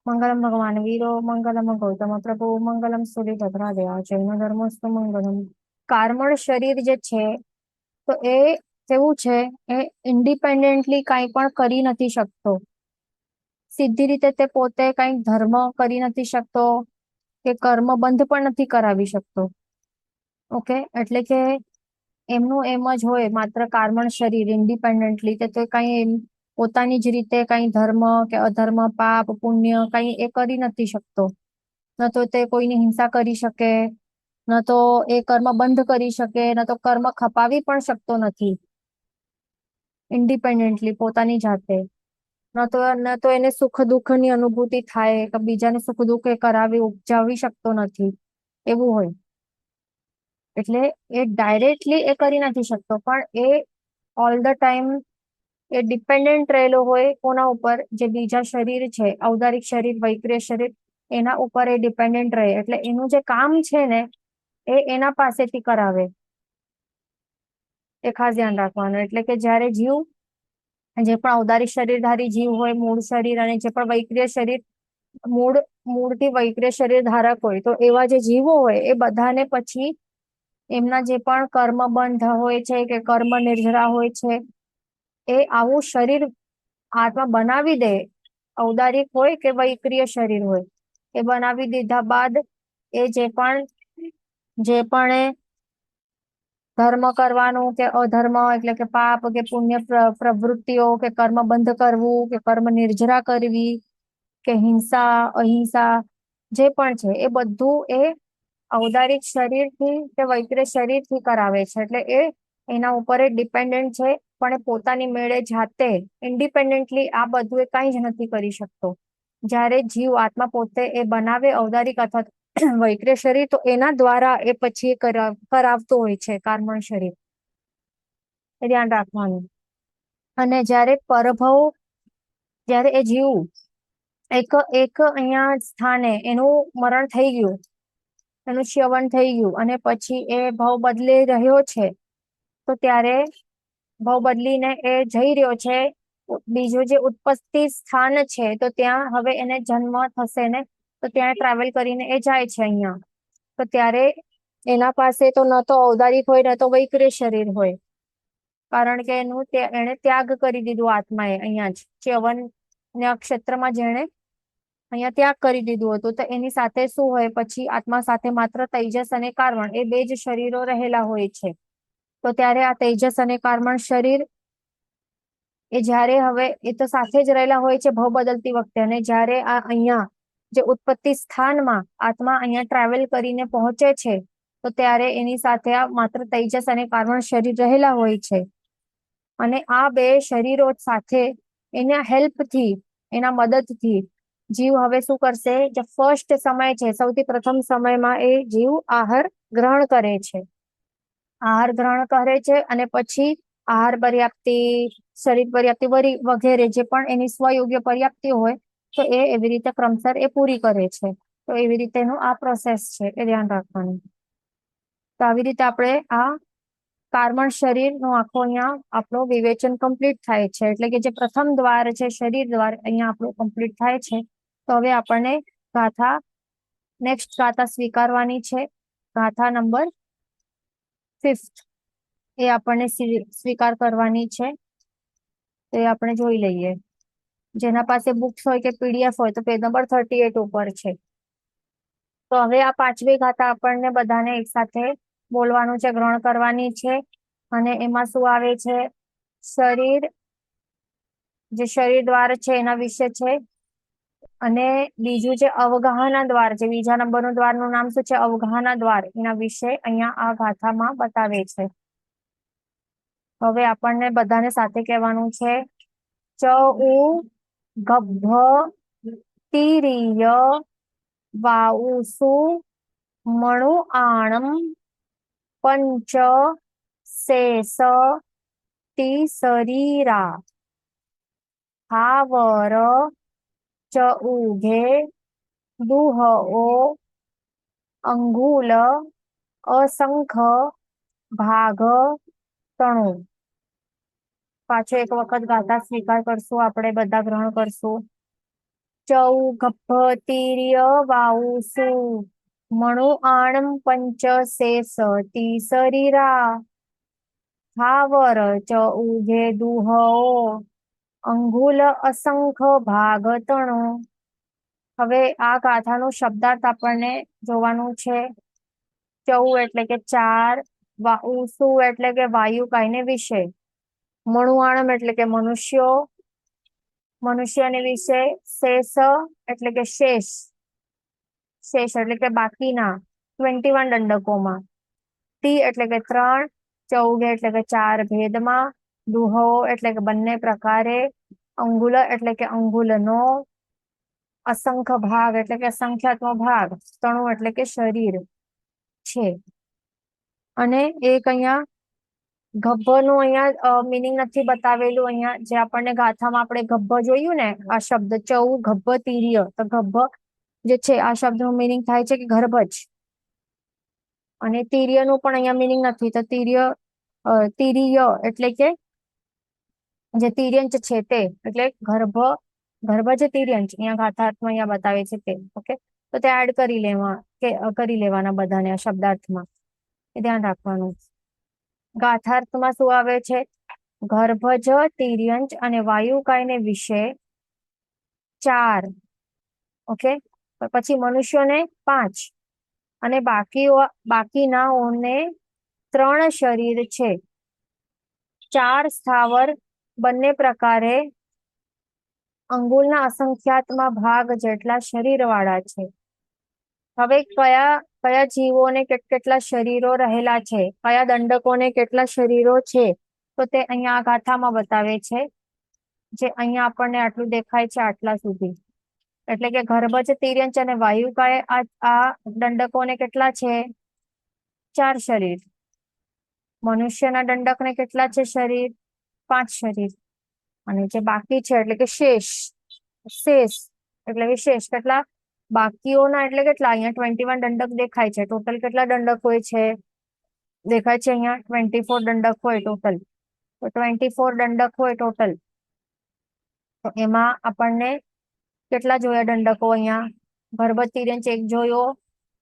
मंगलम भगवान वीरो मंगलम गौतम प्रभु मंगलम सूर्यभद्रादेवा જૈન ધર્મસ્તુ મંગલમ. કાર્મળ શરીર જે છે તો એ કેવું છે, એ ઇન્ડિપેન્ડન્ટલી કાંઈ પણ કરી નથી શકતો. સીધી રીતે તે પોતે કંઈક ધર્મ કરી નથી શકતો કે કર્મ બંધ પણ નથી કરાવી શકતો. ઓકે, એટલે કે એમનું એમ જ હોય માત્ર કાર્મણ શરીર ઇન્ડિપેન્ડન્ટલી તે કઈ પોતાની જ રીતે કઈ ધર્મ કે અધર્મ પાપ પુણ્ય કઈ એ કરી નથી શકતો. ન તો તે કોઈની હિંસા કરી શકે, ન તો એ કર્મ બંધ કરી શકે, ન તો કર્મ ખપાવી પણ શકતો નથી ઇન્ડિપેન્ડન્ટલી પોતાની જાતે. ન તો એને સુખ દુઃખ ની અનુભૂતિ થાય કે બીજાને સુખ દુઃખ એ કરાવી ઉપજાવી શકતો નથી, એવું હોય. એટલે એ ડાયરેક્ટલી એ કરી નથી શકતો, પણ એ ઓલ ધ ટાઈમ એ ડિપેન્ડન્ટ રહેલો હોય કોના ઉપર, જે બીજા શરીર છે ઔદારિક શરીર વૈક્રિય શરીર, એના ઉપર એ ડિપેન્ડન્ટ રહે. એટલે એનું જે કામ છે ને એ એના પાસેથી કરાવે. એ ખાસ ધ્યાન રાખવાનું. એટલે કે જ્યારે જીવ, જે પણ ઔદારિક શરીરધારી જીવ હોય મૂળ શરીર, અને જે પણ વૈક્રિય શરીર મૂળથી વૈક્રિય શરીર ધારક હોય, તો એવા જે જીવો હોય એ બધાને પછી એમના જે પણ કર્મ બંધ હોય છે કે કર્મ નિર્જરા હોય છે, એ આવું શરીર આત્મા બનાવી દે, ઔદારિક હોય કે વૈક્રિય શરીર હોય, એ બનાવી દીધા બાદ એ જે પણ એ ધર્મ કરવાનું કે અધર્મ, એટલે કે પાપ કે પુણ્ય પ્રવૃત્તિઓ કે કર્મ બંધ કરવું કે કર્મ નિર્જરા કરવી કે હિંસા અહિંસા જે પણ છે એ બધું એ ઔદારિક શરીરથી કે વૈક્રિય શરીરથી કરાવે છે. એટલે એ એના ઉપર એ ડિપેન્ડન્ટ છે, પણ એ પોતાની મેળે જાતે ઇન્ડિપેન્ડન્ટલી આ બધું એ કંઈ જ નથી કરી શકતો. જ્યારે જીવ આત્મા પોતે એ બનાવે ઔદારિક અથવા વૈક્રિય શરીર, તો એના દ્વારા એ પછી કરાવતો હોય છે કાર્મણ શરીર. એ ધ્યાન રાખવાનું. અને જ્યારે પરભવ, જ્યારે એ જીવ એક એક અહીંયા સ્થાને એનું મરણ થઈ ગયું, એનું શ્યવન થઈ ગયું, અને પછી એ ભાવ બદલી રહ્યો છે, તો ત્યારે ભાવ બદલીને એ જઈ રહ્યો છે બીજું જે ઉત્પત્તિ સ્થાન છે, તો ત્યાં હવે એને જન્મ થશે ને, તો ત્યાં ટ્રાવેલ કરીને એ જાય છે અહીંયા. તો ત્યારે એના પાસે તો ન તો ઔદારિક હોય ન તો વૈક્રિય શરીર હોય, કારણ કે એને ત્યાગ કરી દીધું આત્માએ અહીંયા જ ચ્યવન ક્ષેત્રમાં. જેણે અહીંયા ત્યાગ કરી દીધું હતું, તો એની સાથે શું હોય, પછી આત્મા સાથે માત્ર તેજસ અને કાર્બન એ બે જ શરીરો રહેલા હોય છે. તો ત્યારે આ તેજસ અને કાર્બન શરીર એ જ્યારે હવે એ તો સાથે જ રહેલા હોય છે ભાવ બદલતી વખતે, અને જ્યારે આ અહીંયા જે ઉત્પત્તિ સ્થાનમાં આત્મા અહીંયા ટ્રાવેલ કરીને પહોંચે છે, તો ત્યારે એની સાથે આ માત્ર તેજસ અને કાર્બન શરીર રહેલા હોય છે. અને આ બે શરીરો સાથે એના હેલ્પથી, એના મદદથી જીવ હવે શું કરશે, જે ફર્સ્ટ સમય છે સૌથી પ્રથમ સમયમાં એ જીવ આહાર ગ્રહણ કરે છે. આહાર ગ્રહણ કરે છે અને પછી આહાર પર્યાપ્તિ, શરીર પર્યાપ્તિ વગેરે જે પણ એની સ્વયોગ્ય પર્યાપ્તિ હોય, તો એ એવી રીતે ક્રમસર એ પૂરી કરે છે. તો એવી રીતેનું આ પ્રોસેસ છે, એ ધ્યાન રાખવાનું. તો આવી રીતે આપણે આ કાર્બન શરીર નો આખો અહીંયા આપણું વિવેચન કમ્પ્લીટ થાય છે. એટલે કે જે પ્રથમ દ્વાર છે શરીર દ્વાર, અહીંયા આપણું કમ્પ્લીટ થાય છે. તો હવે આપણને ગાથા, નેક્સ્ટ ગાથા સ્વીકારવાની છે, ગાથા નંબર 5th એ આપણને સ્વીકાર કરવાની છે. તો એ આપણે જોઈ લઈએ. જેના પાસે બુક્સ હોય કે પીડીએફ હોય તો પેજ નંબર 38 ઉપર છે. તો હવે આ પાંચમી ગાથા આપણને બધાને એક સાથે બોલવાનું છે, ગ્રહણ કરવાની છે. અને એમાં શું આવે છે, શરીર, જે શરીર દ્વાર છે એના વિશે છે. અને બીજું જે અવગાહના દ્વાર છે, બીજા નંબરનું દ્વારનું નામ શું છે, અવગાહના દ્વાર, એના વિશે અહીંયા આ ગાથામાં બતાવે છે. હવે આપણને બધાને સાથે કહેવાનું છે, ચ ઉ ગભ્ભ તિર્ય વાઉસુ મણુ આણમ પંચ શેષ તિસરીરા હાવર ચઉઘે દુહઓ અંગુલ અસંખ ભાગ તણુ. પાછો એક વખત ગાથા સ્વીકાર કરશું, આપણે બધા ગ્રહણ કરશું. चौ गभ तीर्य वाउसु मणु आणम पंच शेष तीसरीरा स्थावर च उघे दुहो અંગુલ અસંખ ભાગ તણો. હવે આ ગાથાનું શબ્દાર્થ આપણને જોવાનું છે. ચૌ એટલે કે 4, વાઉસુ એટલે કે વાયુ કાયને વિશે, મણુઆણમ એટલે કે મનુષ્યો, મનુષ્યને વિશે, શેષ એટલે કે શેષ, શેષ એટલે કે બાકીના 21 દંડકોમાં, તી એટલે કે 3, ચૌગે એટલે કે 4 ભેદમાં, દુહો એટલે કે બંને પ્રકારે, અંગુલ એટલે કે અંગુલનો, અસંખ્ય ભાગ એટલે કે સંખ્યાત્મક ભાગ, તણુ એટલે કે શરીર છે. અને એક અહીંયા ગભ્ભનું અહીંયા મિનિંગ નથી બતાવેલું. અહીંયા જે આપણને ગાથામાં આપણે ગભ્ભ જોયું ને, આ શબ્દ ચૌ ગભ્ભ તીર્ય, તો ગભ્ભ જે છે આ શબ્દનું મિનિંગ થાય છે કે ગર્ભ જ. અને તીર્યનું પણ અહીંયા મિનિંગ નથી. તો તીર્ય એટલે કે જે તિર્યંચ છે તે, એટલે ગર્ભ, ગર્ભ જે તિર્યંચ અહીંયા ગાથાર્થમાં અહીંયા બતાવે છે તે. ઓકે, તો તે એડ કરી લેવાના બધાને આ શબ્દાર્થમાં, એ ધ્યાન રાખવાનું. ગાથાર્થમાં શું આવે છે? ગર્ભજ, તિર્યંચ અને વાયુકાયને વિશે 4, ઓકે, પછી મનુષ્યોને 5 અને બાકીનાઓને 3 શરીર છે. 4 સ્થાવર બંને પ્રકારે, અંગુલના અસંખ્યાતમાં ભાગ જેટલા શરીર વાળા છે. હવે કયા કયા જીવોને કેટલા શરીરો રહેલા છે, કયા દંડકોને કેટલા શરીરો છે, તો તે અહીંયા આ ગાથામાં બતાવે છે. જે અહીંયા આપણને આટલું દેખાય છે આટલા સુધી, એટલે કે ગર્ભજ, તિર્યંચ અને વાયુકાય આ દંડકોને કેટલા છે? 4 શરીર. મનુષ્યના દંડકને કેટલા છે શરીર? 5 શરીર. અને જે બાકી છે એટલે કે શેષ, શેષ એટલે કે શેષ કેટલા? બાકીઓના એટલે કેટલા? અહીંયા 21 દંડક દેખાય છે. ટોટલ કેટલા દંડક હોય છે? દેખાય છે અહીંયા 24 દંડક હોય ટોટલ. તો 24 દંડક હોય ટોટલ, તો એમાં આપણને કેટલા જોયા દંડકો? અહીંયા ગર્ભજ, તિર્યંચ એક જોયો,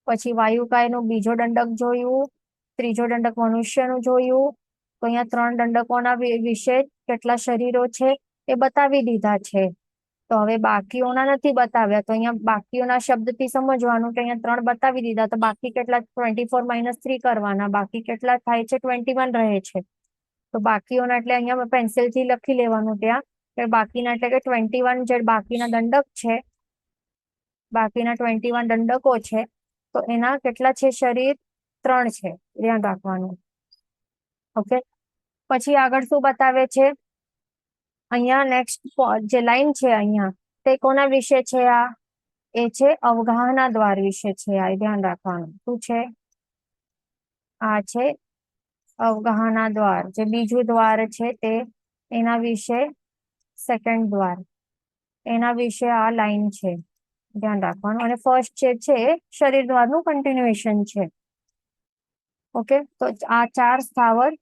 પછી વાયુકાયનું બીજો દંડક જોયું, ત્રીજો દંડક મનુષ્યનું જોયું. તો અહીંયા 3 દંડકોના વિશે કેટલા શરીરો છે એ બતાવી દીધા છે. તો હવે બાકીઓના નથી બતાવ્યા, તો અહીંયા બાકીઓના શબ્દથી સમજવાનું કે અહીંયા 3 બતાવી દીધા, તો બાકી કેટલા? 24 - 3 કરવાના, બાકી કેટલા થાય છે? 21 રહે છે. તો બાકીઓના એટલે અહીંયા પેન્સિલથી લખી લેવાનું ત્યાં કે બાકીના એટલે કે 21 જે બાકીના દંડક છે, બાકીના 21 દંડકો છે, તો એના કેટલા છે શરીર? 3 છે. ધ્યાન રાખવાનું. ઓકે, પછી આગળ શું બતાવે છે? અહીંયા નેક્સ્ટ જે લાઈન છે અહીંયા, તે કોના વિશે છે? એ છે અવગાહના દ્વાર વિશે છે. આ ધ્યાન રાખવાનું. શું છે? આ છે અવગાહના દ્વાર, જે બીજું દ્વાર છે તે, એના વિશે સેકન્ડ દ્વાર, એના વિશે આ લાઈન છે. ધ્યાન રાખવાનું. અને ફર્સ્ટ જે છે શરીર દ્વારનું કન્ટિન્યુએશન છે. ઓકે, તો આ 4 સ્થાવર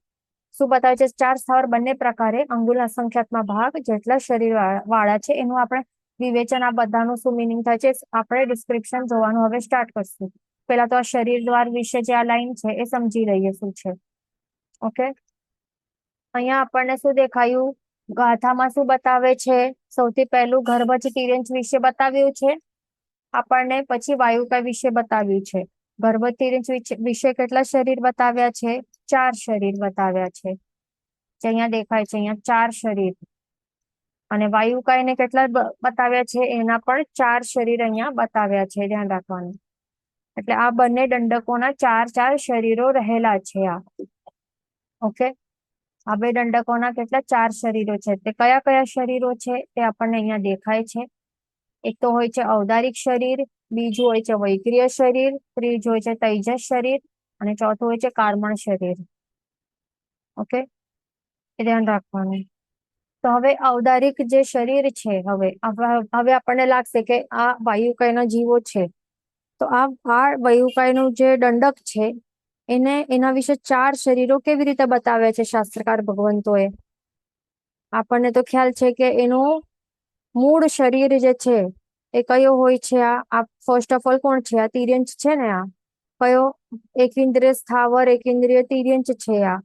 શું બતાવે છે? 4 સ્થાવર બંને પ્રકારે, અંગુલ અસંખ્યાતમાં ભાગ જેટલા શરીર વાળા છે. એનું આપણે વિવેચન, આ બધાનું શું મિનિંગ થાય છે આપણે ડિસ્ક્રિપ્શન જોવાનું હવે સ્ટાર્ટ કરશું. પેલા તો આ શરીર દ્વાર વિશે જે આ લાઈન છે એ સમજી લઈએ શું છે. ઓકે, અહીંયા આપણને શું દેખાયું? ગાથામાં શું બતાવે છે? સૌથી પહેલું ગર્ભજ, તિર્યંચ વિશે બતાવ્યું છે આપણને, પછી વાયુકાય વિશે બતાવ્યું છે. ગર્ભજ, તિર્યંચ વિશે કેટલા શરીર બતાવ્યા છે? 4 શરીર બતાવ્યા છે. જે અહીંયા દેખાય છે અહીંયા 4 શરીર. અને વાયુકાયને કેટલા બતાવ્યા છે? એના પણ 4 શરીર અહીંયા બતાવ્યા છે. ધ્યાન રાખવાનું. એટલે આ બંને દંડકોના 4 શરીરો રહેલા છે. ઓકે, આ બે દંડકોના કેટલા? 4 શરીરો છે. તે કયા કયા શરીરો છે તે આપણને અહીંયા દેખાય છે. એક તો હોય છે ઔદારિક શરીર, બીજું હોય છે વૈક્રિય શરીર, ત્રીજું હોય છે તૈજસ શરીર, અને ચોથું હોય છે કાર્મણ શરીર. ઓકે, એ ધ્યાન રાખવાનું. તો હવે ઔદારિક જે શરીર છે, હવે આપણને લાગશે કે આ વાયુકાયના જીવો છે. તો આ વાયુકાયનું જે દંડક છે એના વિશે 4 શરીરો કેવી રીતે બતાવ્યા છે શાસ્ત્રકાર ભગવંતોએ? આપણને તો ખ્યાલ છે કે એનું મૂળ શરીર જે છે એ કયો હોય છે? આ ફર્સ્ટ ઓફ ઓલ કોણ છે? આ તિર્યંચ છે ને? આ કયો? એકેન્દ્રિય સ્થાવર એકેન્દ્રિય તિર્યંચ છે આ.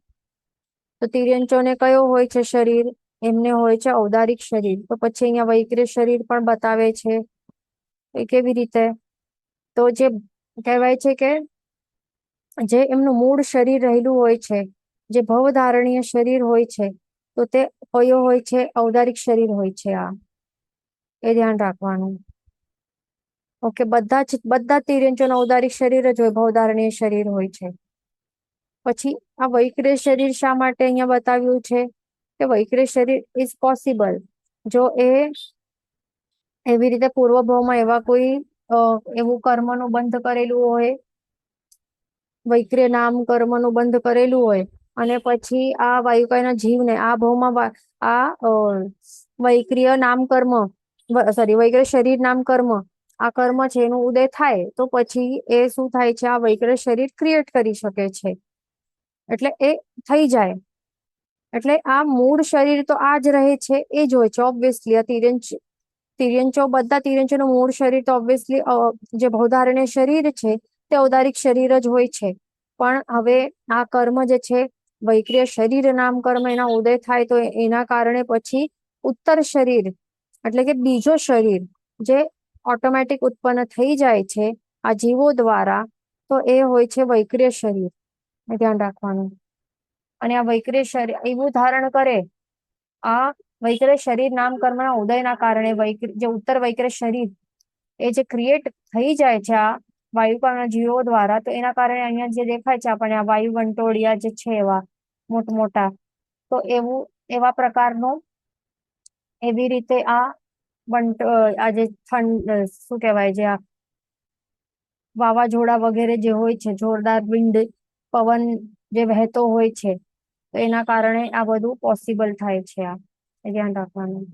તો તિર્યંચોને કયો હોય છે શરીર? એમને હોય છે ઔદારિક શરીર. તો પછી અહીંયા વૈક્રિય શરીર પણ બતાવે છે. એ કેવી રીતે? તો જે કહેવાય છે કે જે એમનું મૂળ શરીર રહેલું હોય છે, જે ભવધારણીય શરીર હોય છે, તો તે કયો હોય છે? ઔદારિક શરીર હોય છે આ. એ ધ્યાન રાખવાનું. ઓકે, બધા તિર્યંચોનું ઔદારિક શરીર જ હોય, ભવધારણીય શરીર હોય છે. પછી આ વૈક્રિય શરીર શા માટે અહીંયા બતાવ્યું છે? કે વૈક્રિય શરીર ઇઝ પોસિબલ જો એ એવી રીતે પૂર્વભાવમાં એવા કોઈ એવું કર્મનું બંધ કરેલું હોય, વૈક્રિય નામ કર્મનું બંધ કરેલું હોય, અને પછી આ વાયુકાયના જીવને આ ભાવમાં આ વૈક્રિય નામ કર્મ વૈક્રિય શરીર નામ કર્મ આ કર્મ છે એનું ઉદય થાય તો પછી એ શું થાય છે? આ વૈક્રિય શરીર ક્રિએટ કરી શકે છે. એટલે એ થઈ જાય. એટલે આ મૂળ શરીર તો આ જ રહે છે, એ જ હોય છે ઓબ્વિયસલી. આ બધા તિર્યંચોનું મૂળ શરીર તો ઓબ્વિયસલી જે ભવધારણીય શરીર છે તે ઔદારિક શરીર જ હોય છે. પણ હવે આ કર્મ જે છે વૈક્રિય શરીર નામ કર્મ એના ઉદય થાય તો એના કારણે પછી ઉત્તર શરીર એટલે કે બીજો શરીર જે ઓટોમેટિક ઉત્પન્ન થઈ જાય છે આ જીવો દ્વારા, તો એ હોય છે વૈક્રિય શરીર. ધ્યાન રાખવાનું. અને આ વૈક્રિય શરીર એવું ધારણ કરે, આ વૈક્રિય શરીર નામ કર્મના ઉદયના કારણે જે ઉત્તર વૈક્રિય શરીર એ જે ક્રિએટ થઈ જાય છે આ વાયુકાળના જીવો દ્વારા, તો એના કારણે અહીંયા જે દેખાય છે આપણને આ વાયુ વંટોળિયા જે છે એવા મોટા તો એવા પ્રકારનું એવી રીતે આ આ જે શું કહેવાય, જે આ વાવાઝોડા વગેરે જે હોય છે, જોરદાર વિન્ડ પવન જે વહેતો હોય છે, તો એના કારણે આ બધું પોસિબલ થાય છે. આ ધ્યાન રાખવાનું.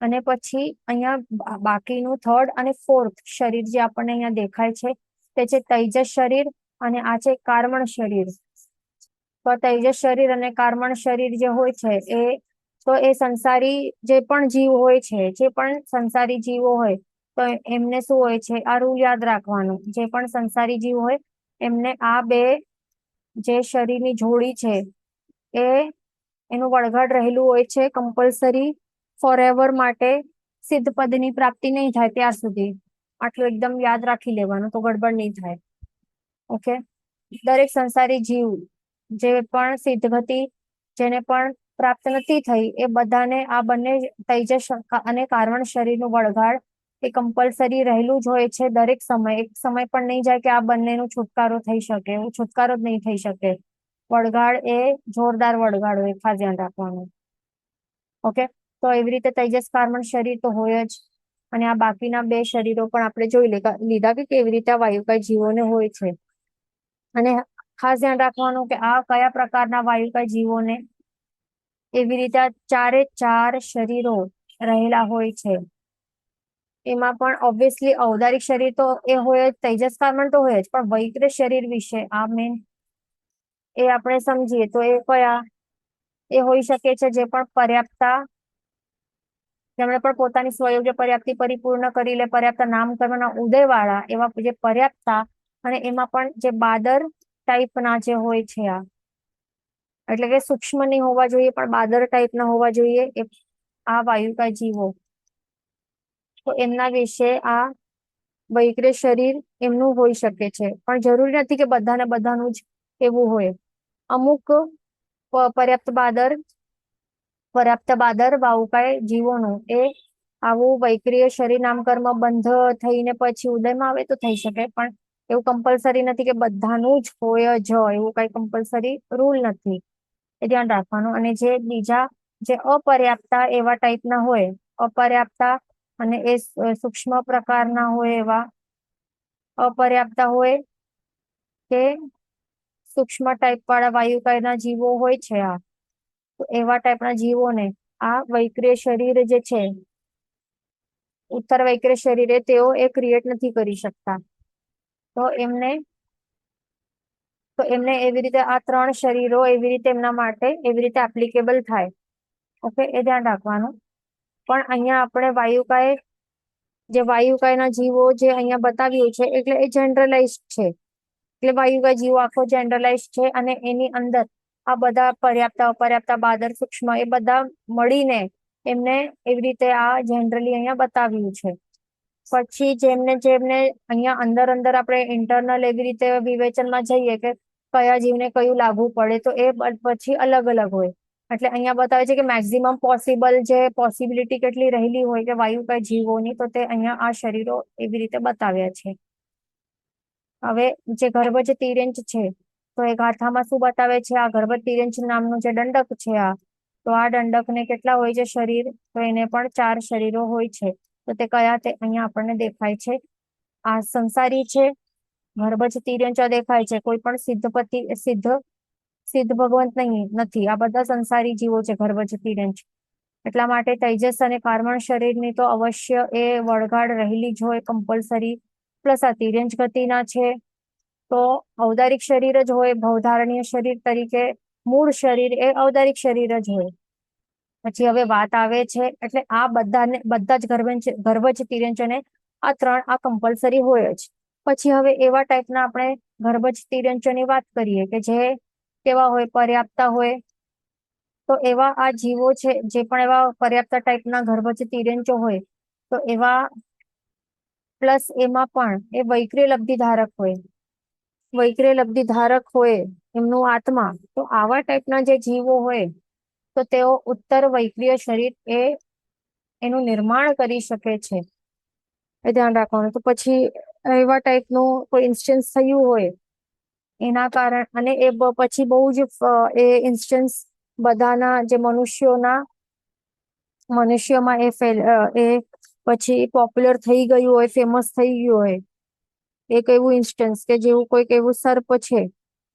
અને પછી અહીંયા બાકીનું થર્ડ અને ફોર્થ શરીર જે આપણને અહીંયા દેખાય છે તે છે તૈજસ શરીર અને આ છે કાર્મણ શરીર. તો તૈજસ શરીર અને કાર્મણ શરીર જે હોય છે એ સંસારી જે પણ જીવ હોય છે, જે પણ સંસારી જીવો હોય તો એમને શું હોય છે? આ રૂલ યાદ રાખવાનું. જે પણ સંસારી જીવ હોય એમને આ બે જે શરીરની જોડી છે એ એનું વળઘડ રહેલું હોય છે કમ્પલસરી ફોર એવર માટે. સિદ્ધ પદની પ્રાપ્તિ નહીં થાય ત્યાં સુધી. આટલું એકદમ યાદ રાખી લેવાનું તો ગડબડ નહીં થાય. ઓકે, દરેક સંસારી જીવ જે પણ સિદ્ધ ગતિ જેને પણ પ્રાપ્ત નથી થઈ એ બધાને આ બંને તૈજસ અને કાર્મણ શરીરનું વળઘાડ એ કમ્પલસરી રહેલું જ હોય છે દરેક સમય. એક સમય પણ નહીં જાય કે આ બંનેનો છુટકારો થઈ શકે, એવું છુટકારો જ નહીં થઈ શકે. વળઘાડ એ જોરદાર વળઘાડ હોય, ખાસ ધ્યાન રાખવાનું. ઓકે, તો એવી રીતે તૈજસ કાર્મણ શરીર તો હોય જ. અને આ બાકીના બે શરીરો પણ આપણે જોઈ લીધા કે કેવી રીતે આ વાયુકાય જીવોને હોય છે. અને ખાસ ધ્યાન રાખવાનું કે આ કયા પ્રકારના વાયુકાય જીવોને એવી રીતે આ ચારે ચાર શરીરો રહેલા હોય છે. એમાં પણ ઓબ્વિયસલી ઔદારિક શરીર તો એ હોય જ, તૈજસ કાર્મણ તો હોય જ, પણ વૈક્રિય શરીર વિશે આ મેન એ આપણે સમજીએ તો એ કયા એ હોઈ શકે છે? જે પણ પર્યાપ્તા જેમણે પણ પોતાની સ્વયોગ્ય પર્યાપ્તિ પરિપૂર્ણ કરી લે, પર્યાપ્ત નામ કર્મના ઉદય વાળા એવા જે પર્યાપ્તા, અને એમાં પણ જે બાદર ટાઈપના જે હોય છે આ એટલે કે સૂક્ષ્મ નહીં હોવા જોઈએ પણ બાદર ટાઈપના હોવા જોઈએ આ વાયુકાય જીવો. તો એમના વિશે આ વૈક્રિય શરીર એમનું હોઈ શકે છે. પણ જરૂરી નથી કે બધાને બધાનું જ એવું હોય. અમુક પર્યાપ્ત બાદર વાયુકાય જીવોનું એ આવું વૈક્રિય શરીર નામ કર્મ બંધ થઈને પછી ઉદયમાં આવે તો થઈ શકે, પણ એવું કમ્પલસરી નથી કે બધાનું જ હોય જ, એવું કઈ કમ્પલસરી રૂલ નથી. એ ધ્યાન રાખવાનું. અને જે બીજા જે અપર્યાપ્તા એવા ટાઈપના હોય, અપર્યાપ્તા અને એ સૂક્ષ્મ પ્રકારના હોય, એવા અપર્યાપ્તા હોય કે સૂક્ષ્મ ટાઈપ વાળા વાયુકાયના જીવો હોય છે આ, તો એવા ટાઈપના જીવોને આ વૈક્રિય શરીર જે છે ઉત્તર વૈક્રિય શરીરે તેઓ એ ક્રિએટ નથી કરી શકતા. તો એમને એવી રીતે આ ત્રણ શરીરો એવી રીતે એમના માટે એવી રીતે એપ્લિકેબલ થાય. ઓકે, એ ધ્યાન રાખવાનું. પણ અહીંયા આપણે વાયુકાય જે વાયુકાયના જીવો જે અહીંયા બતાવ્યું છે એટલે એ જનરલાઇઝ છે, એટલે વાયુકાય જીવો આખો જનરલાઇઝ છે અને એની અંદર આ બધા પર્યાપ્ત અપર્યાપ્ત બાદર સૂક્ષ્મ એ બધા મળીને એમને એવી રીતે આ જનરલી અહીંયા બતાવ્યું છે. પછી જેમને જેમને અહીંયા અંદર અંદર આપણે ઇન્ટરનલ એવી રીતે વિવેચનમાં જઈએ કે કયા જીવને કયું લાગુ પડે તો એ પછી અલગ અલગ હોય. એટલે અહીંયા બતાવે છે કે મેક્સિમમ પોસિબલ જે પોસિબિલિટી કેટલી રહેલી હોય કે વાયુકાય જીવોની, તો તે અહીંયા આ શરીરો એવી રીતે બતાવ્યા છે. હવે જે ગર્ભજ તિર્યંચ છે તો એ ગાથામાં શું બતાવે છે, આ ગર્ભજ તિર્યંચ નામનું જે દંડક છે આ, તો આ દંડકને કેટલા હોય છે શરીર, તો એને પણ 4 શરીરો હોય છે. તો તે કયા તે અહીંયા આપણને દેખાય છે. આ સંસારી છે, ગર્ભજ તિર્યંચ દેખાય છે, કોઈ પણ સિદ્ધ ભગવંત નથી, આ બધા સંસારી જીવો છે ગર્ભજ તિર્યંચ. એટલા માટે તેજસ અને કાર્બન શરીરની તો અવશ્ય એ વળગાડ રહેલી જ હોય કમ્પલસરી. પ્લસ આ તિર્યંચ ગતિના છે તો ઔદારિક શરીર જ હોય, ભવધારણીય શરીર તરીકે મૂળ શરીર એ ઔદારિક શરીર જ હોય. પછી હવે વાત આવે છે એટલે આ બધા જ ગર્ભજ તિર્યંચોને આ 3 આ કમ્પલસરી હોય જ. પછી હવે એવા ટાઈપના આપણે ગર્ભજ તિર્યંચોની વાત કરીએ કે જે કેવા હોય, પર્યાપ્ત હોય. તો એવા આ જીવો છે જે પણ એવા પર્યાપ્ત ટાઈપના ગર્ભજ તિર્યંચો હોય તો એવા પ્લસ એમાં પણ એ વૈક્રિય લબ્ધિ ધારક હોય, વૈક્રિય લબ્ધિ ધારક હોય એમનું આત્મા, તો આવા ટાઈપના જે જીવો હોય તો તેઓ ઉત્તર વૈક્રિય શરીર એનું નિર્માણ કરી શકે છે, એ ધ્યાન રાખવાનું. તો પછી એવા ટાઈપનું કોઈ ઇન્સ્ટન્સ થયું હોય એના કારણ અને એ પછી બહુ જ એ ઇન્સ્ટન્સ બધાના જે મનુષ્યોમાં એ પછી પોપ્યુલર થઈ ગયું હોય, ફેમસ થઈ ગયું હોય. એક એવું ઇન્સ્ટન્સ કે જેવું કોઈક એવું સર્પ છે,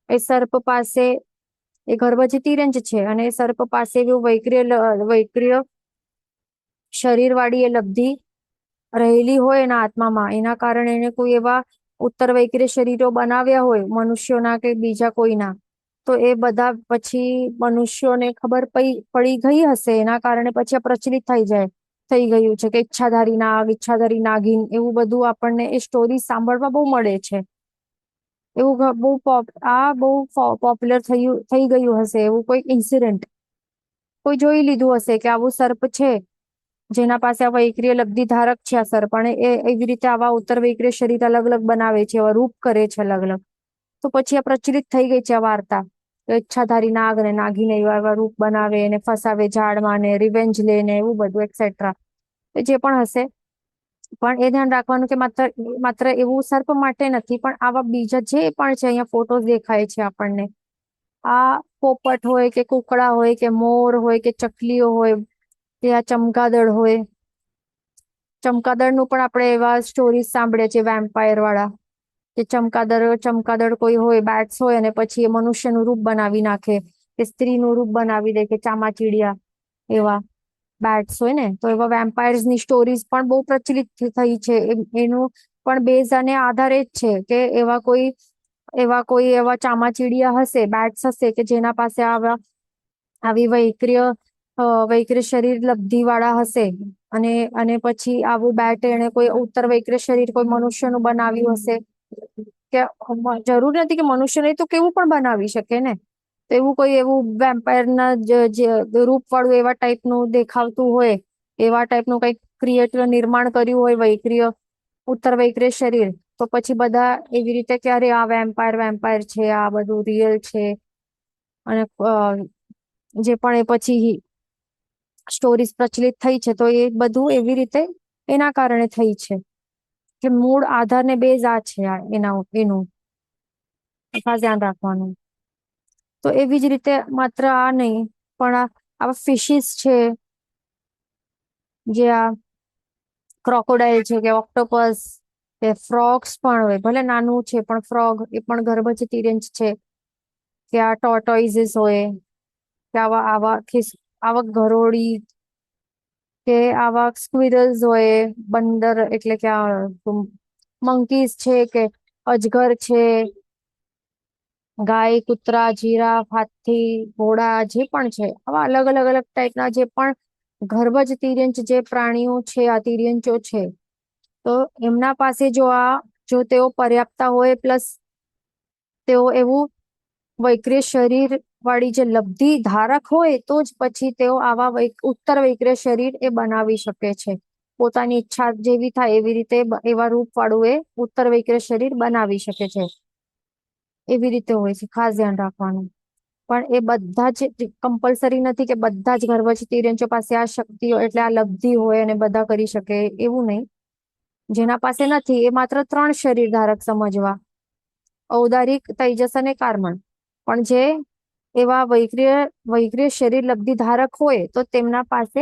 એ સર્પ પાસે એ ગર્ભજ તિર્યંચ છે અને એ સર્પ પાસે એવું વૈક્રિય શરીર વાળી એ લબ્ધિ રહેલી હોય એના આત્મામાં, એના કારણે એને કોઈ એવા ઉત્તર વૈક્રિય શરીરો બનાવ્યા હોય મનુષ્યોના કે બીજા કોઈના, તો એ બધા પછી મનુષ્યોને ખબર પડી ગઈ હશે, એના કારણે પછી આ પ્રચલિત થઈ ગયું છે કે ઈચ્છાધારી નાગ, ઈચ્છાધારી નાગિન, એવું બધું આપણને એ સ્ટોરી સાંભળવા બહુ મળે છે. એવું બહુ પોપ્યુલર થઈ ગયું હશે એવું કોઈ ઇન્સિડન્ટ કોઈ જોઈ લીધું હશે કે આવું સર્પ છે જેના પાસે આ વૈક્રિય લબ્ધિ ધારક છે આ સર્પ, અને એ એવી રીતે આવા ઉત્તર વૈક્રિય શરીર અલગ અલગ બનાવે છે, એવા રૂપ કરે છે અલગ અલગ. તો પછી આ પ્રચલિત થઈ ગઈ છે આ વાર્તા. તો ઈચ્છાધારી નાગ ને નાગીને એવા એવા રૂપ બનાવે ને ફસાવે ઝાડમાં ને રિવેન્જ લે ને એવું બધું એક્સેટ્રા, જે પણ હશે. પણ એ ધ્યાન રાખવાનું કે માત્ર એવું સર્પ માટે નથી, પણ આવા બીજા જે પણ છે, અહીંયા ફોટોસ દેખાય છે આપણને, આ પોપટ હોય કે કુકડા હોય કે મોર હોય કે ચકલીઓ હોય કે આ ચમગાદળ હોય. ચમકાદળનું પણ આપણે એવા સ્ટોરીઝ સાંભળીએ છીએ વેમ્પાયર વાળા, કે ચમકાદળ કોઈ હોય, બેટ્સ હોય અને પછી એ મનુષ્યનું રૂપ બનાવી નાખે કે સ્ત્રીનું રૂપ બનાવી દે કે ચામાચીડિયા, એવા બેટ્સ હોય ને. તો એવા વેમ્પાયર્સ ની સ્ટોરીઝ પણ બહુ પ્રચલિત થઈ છે. એનું પણ બેઝ અને આધાર એ જ છે કે એવા કોઈ એવા ચામાચીડિયા હશે, બેટ્સ હશે કે જેના પાસે આવી વૈક્રિય શરીર લબ્ધિ વાળા હશે, અને પછી આવું બેટ એને કોઈ ઉત્તર વૈક્રિય શરીર કોઈ મનુષ્યનું બનાવ્યું હશે, કે જરૂર નથી કે મનુષ્ય નહીં તો કેવું પણ બનાવી શકે ને. તો એવું કોઈ એવું વેમ્પાયરના રૂપ વાળું એવા ટાઈપનું દેખાવતું હોય, એવા ટાઈપનું કંઈક ક્રિએટર નિર્માણ કર્યું હોય ઉત્તર વૈક્રિય શરીર, તો પછી બધા એવી રીતે ક્યારે આ વેમ્પાયર છે, આ બધું રિયલ છે. અને જે પણ એ પછી સ્ટોરીઝ પ્રચલિત થઈ છે તો એ બધું એવી રીતે એના કારણે થઈ છે કે મૂળ આધાર ને બેઝ આ છે એનું ખાસ ધ્યાન રાખવાનું. તો એવી જ રીતે માત્ર આ નહીં પણ આવા ફિશિસ છે, જે આ ક્રોકોડાઇલ છે કે ઓક્ટોપસ કે ફ્રોગ્સ પણ હોય, ભલે નાનું છે પણ ફ્રોગ એ પણ ગર્ભજ તિર્યંચ છે. કે આ ટોર્ટોઇઝીસ હોય કે આવા ગરોળી કે આવા સ્ક્વિરલ્સ હોય, બંદર એટલે કે મંકીઝ છે કે અજગર છે, ગાય, કૂતરા, જીરાફ, હાથી, ઘોડા, જે પણ છે આવા અલગ અલગ અલગ ટાઈપના જે પણ ગર્ભજ તિર્યંચ જે પ્રાણીઓ છે, આ તિર્યંચો છે, તો એમના પાસે જો તેઓ પર્યાપ્ત હોય પ્લસ તેઓ એવું વૈક્રિય શરીર વાળી જે લબ્ધિ ધારક હોય તો જ પછી તેઓ આવા ઉત્તર વૈક્રિય શરીર એ બનાવી શકે છે. પોતાની ઈચ્છા જેવી થાય એવી રીતે એવા રૂપ વાળું એ ઉત્તર વૈક્રિય શરીર બનાવી શકે છે. એવી રીતે હોય છે, ખાસ ધ્યાન રાખવાનું. પણ એ બધા જ કમ્પલસરી નથી કે બધા જ ગર્ભવતી તિર્યંચો પાસે આ શક્તિઓ એટલે આ લબ્ધિ હોય અને બધા કરી શકે એવું નહીં. જેના પાસે નથી એ માત્ર 3 શરીર ધારક સમજવા, ઔદારિક, તૈજસ અને કાર્મણ. પણ જે એવા વૈક્રિય શરીર લબ્ધિ ધારક હોય તો તેમના પાસે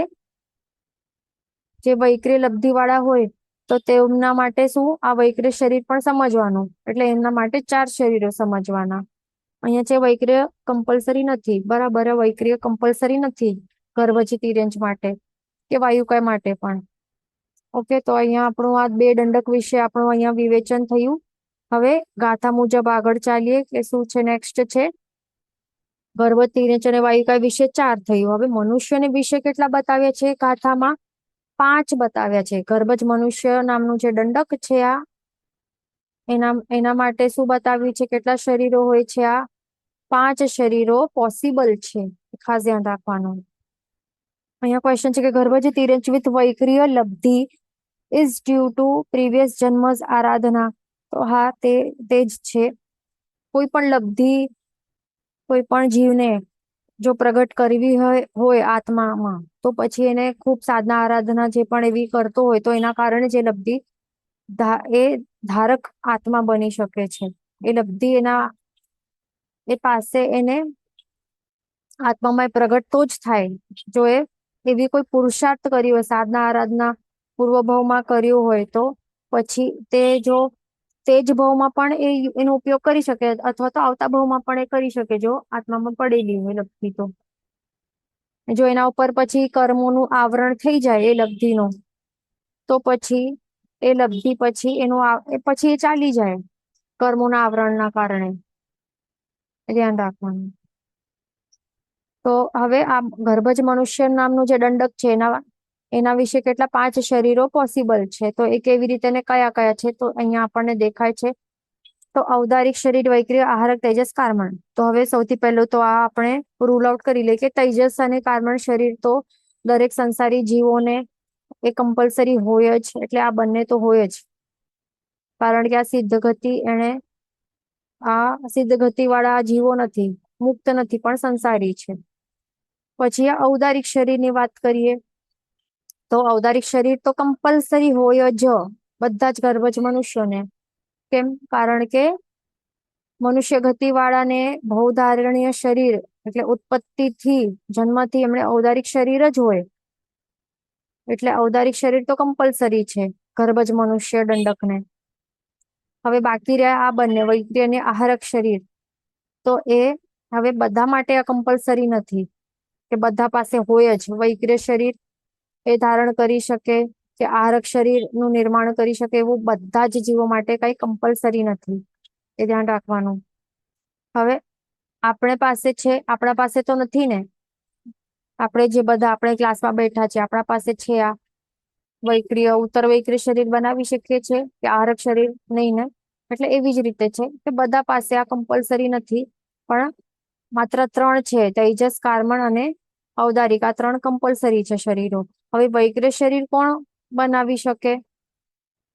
જે વૈક્રિય લબ્ધિ વાળા હોય તો તેમના માટે શું આ વૈક્રિય શરીર પણ સમજવાનું, એટલે એમના માટે 4 શરીરો સમજવાના. અહીંયા છે વૈક્રિય કમ્પલસરી નથી, બરાબર. વૈક્રિય કમ્પલસરી નથી ગર્ભવતી તિર્યંચ માટે કે વાયુકાય માટે પણ. ઓકે, તો અહીંયા આપણું આ 2 દંડક વિશે આપણું અહીંયા વિવેચન થયું. હવે ગાથા મુજબ આગળ ચાલીએ કે શું છે નેક્સ્ટ છે ગર્ભવતી તિર્યંચ અને વાયુકાય વિશે 4 થયું. હવે મનુષ્યને વિશે કેટલા બતાવ્યા છે ગાથામાં? 5 બતાવ્યા છે. ગર્ભજ મનુષ્ય નામનું જે દંડક છે આ એના માટે શું બતાવ્યું છે? કેટલા શરીરો હોય છે? આ 5 શરીરો પોસિબલ છે, ખાસ ધ્યાન રાખવાનું. અહીંયા ક્વેશ્ચન છે કે ગર્ભજ તિર્યંચ વિથ વૈક્રિય લબ્ધિ ઇઝ ડ્યુ ટુ પ્રીવિયસ જન્મસ આરાધના. તો હા, તે જ છે. કોઈ પણ લબ્ધિ કોઈ પણ જીવને જો પ્રગટ કરવી હોય આત્મામાં, તો પછી એને ખૂબ સાધના આરાધના જે પણ એવી કરતો હોય તો એના કારણે જે લબ્ધિ એ ધારક આત્મા બની શકે છે. એ લબ્ધિ એ પાસે એને આત્મામાં પ્રગટ તો જ થાય જો એ એવી કોઈ પુરુષાર્થ કર્યો હોય, સાધના આરાધના પૂર્વ ભાવમાં કર્યું હોય તો પછી તે જ ભાવમાં પણ એનો ઉપયોગ કરી શકે, અથવા તો આવતા ભાવમાં પણ એ કરી શકે જો આત્મામાં પડેલી હોય લબ્ધિ તો. જો એના ઉપર પછી કર્મોનું આવરણ થઈ જાય એ લબ્ધિનું, તો પછી એ લબ્ધિ પછી પછી એ ચાલી જાય કર્મોના આવરણના કારણે. ધ્યાન રાખવાનું. તો હવે આ ગર્ભજ મનુષ્ય નામનું જે દંડક છે એના વિશે કેટલા 5 શરીરો પોસિબલ છે. તો એ કેવી રીતે ને કયા કયા છે તો અહીંયા આપણને દેખાય છે. તો ઔદારિક શરીર, વૈક્રિય, આહારક, તેજસ, કાર્મણ. તો હવે સૌથી પહેલું તો આ આપણે રૂલ આઉટ કરી લઈએ કે તેજસ અને કાર્મણ શરીર તો દરેક સંસારી જીવોને એ કમ્પલસરી હોય જ, એટલે આ બંને તો હોય જ. કારણ કે આ સિદ્ધ ગતિ વાળા જીવો નથી, મુક્ત નથી, પણ સંસારી છે. પછી આ ઔદારિક શરીરની વાત કરીએ તો ઔદારિક શરીર તો કમ્પલસરી હોય જ બધા જ ગર્ભજ મનુષ્યોને. કેમ? કારણ કે મનુષ્ય ગતિ વાળાને ભવધારણીય શરીર એટલે ઉત્પત્તિથી જન્મથી એમણે ઔદારિક શરીર જ હોય, એટલે ઔદારિક શરીર તો કમ્પલસરી છે ગર્ભજ મનુષ્ય દંડકને. હવે બાકી રહ્યા આ બંને વૈક્રિય અને આહારક શરીર. તો એ હવે બધા માટે આ કમ્પલસરી નથી કે બધા પાસે હોય જ. વૈક્રિય શરીર એ ધારણ કરી શકે કે આહારક શરીર નું નિર્માણ કરી શકે એવું બધા જ જીવો માટે કઈ કમ્પલસરી નથી, એ ધ્યાન રાખવાનું. હવે આપણા પાસે તો નથી ને, આપણે જે બધા આપણે ક્લાસમાં બેઠા છે આપણા પાસે છે આ વૈક્રિય ઉત્તર વૈક્રિય શરીર બનાવી શકીએ છીએ કે આહારક શરીર નહીં ને? એટલે એવી જ રીતે છે કે બધા પાસે આ કમ્પલસરી નથી, પણ માત્ર 3 છે, તેજસ, કાર્મણ અને ઔદારિક. આ 3 કમ્પલસરી છે શરીરો. હવે વૈક્રિય શરીર કોણ બનાવી શકે?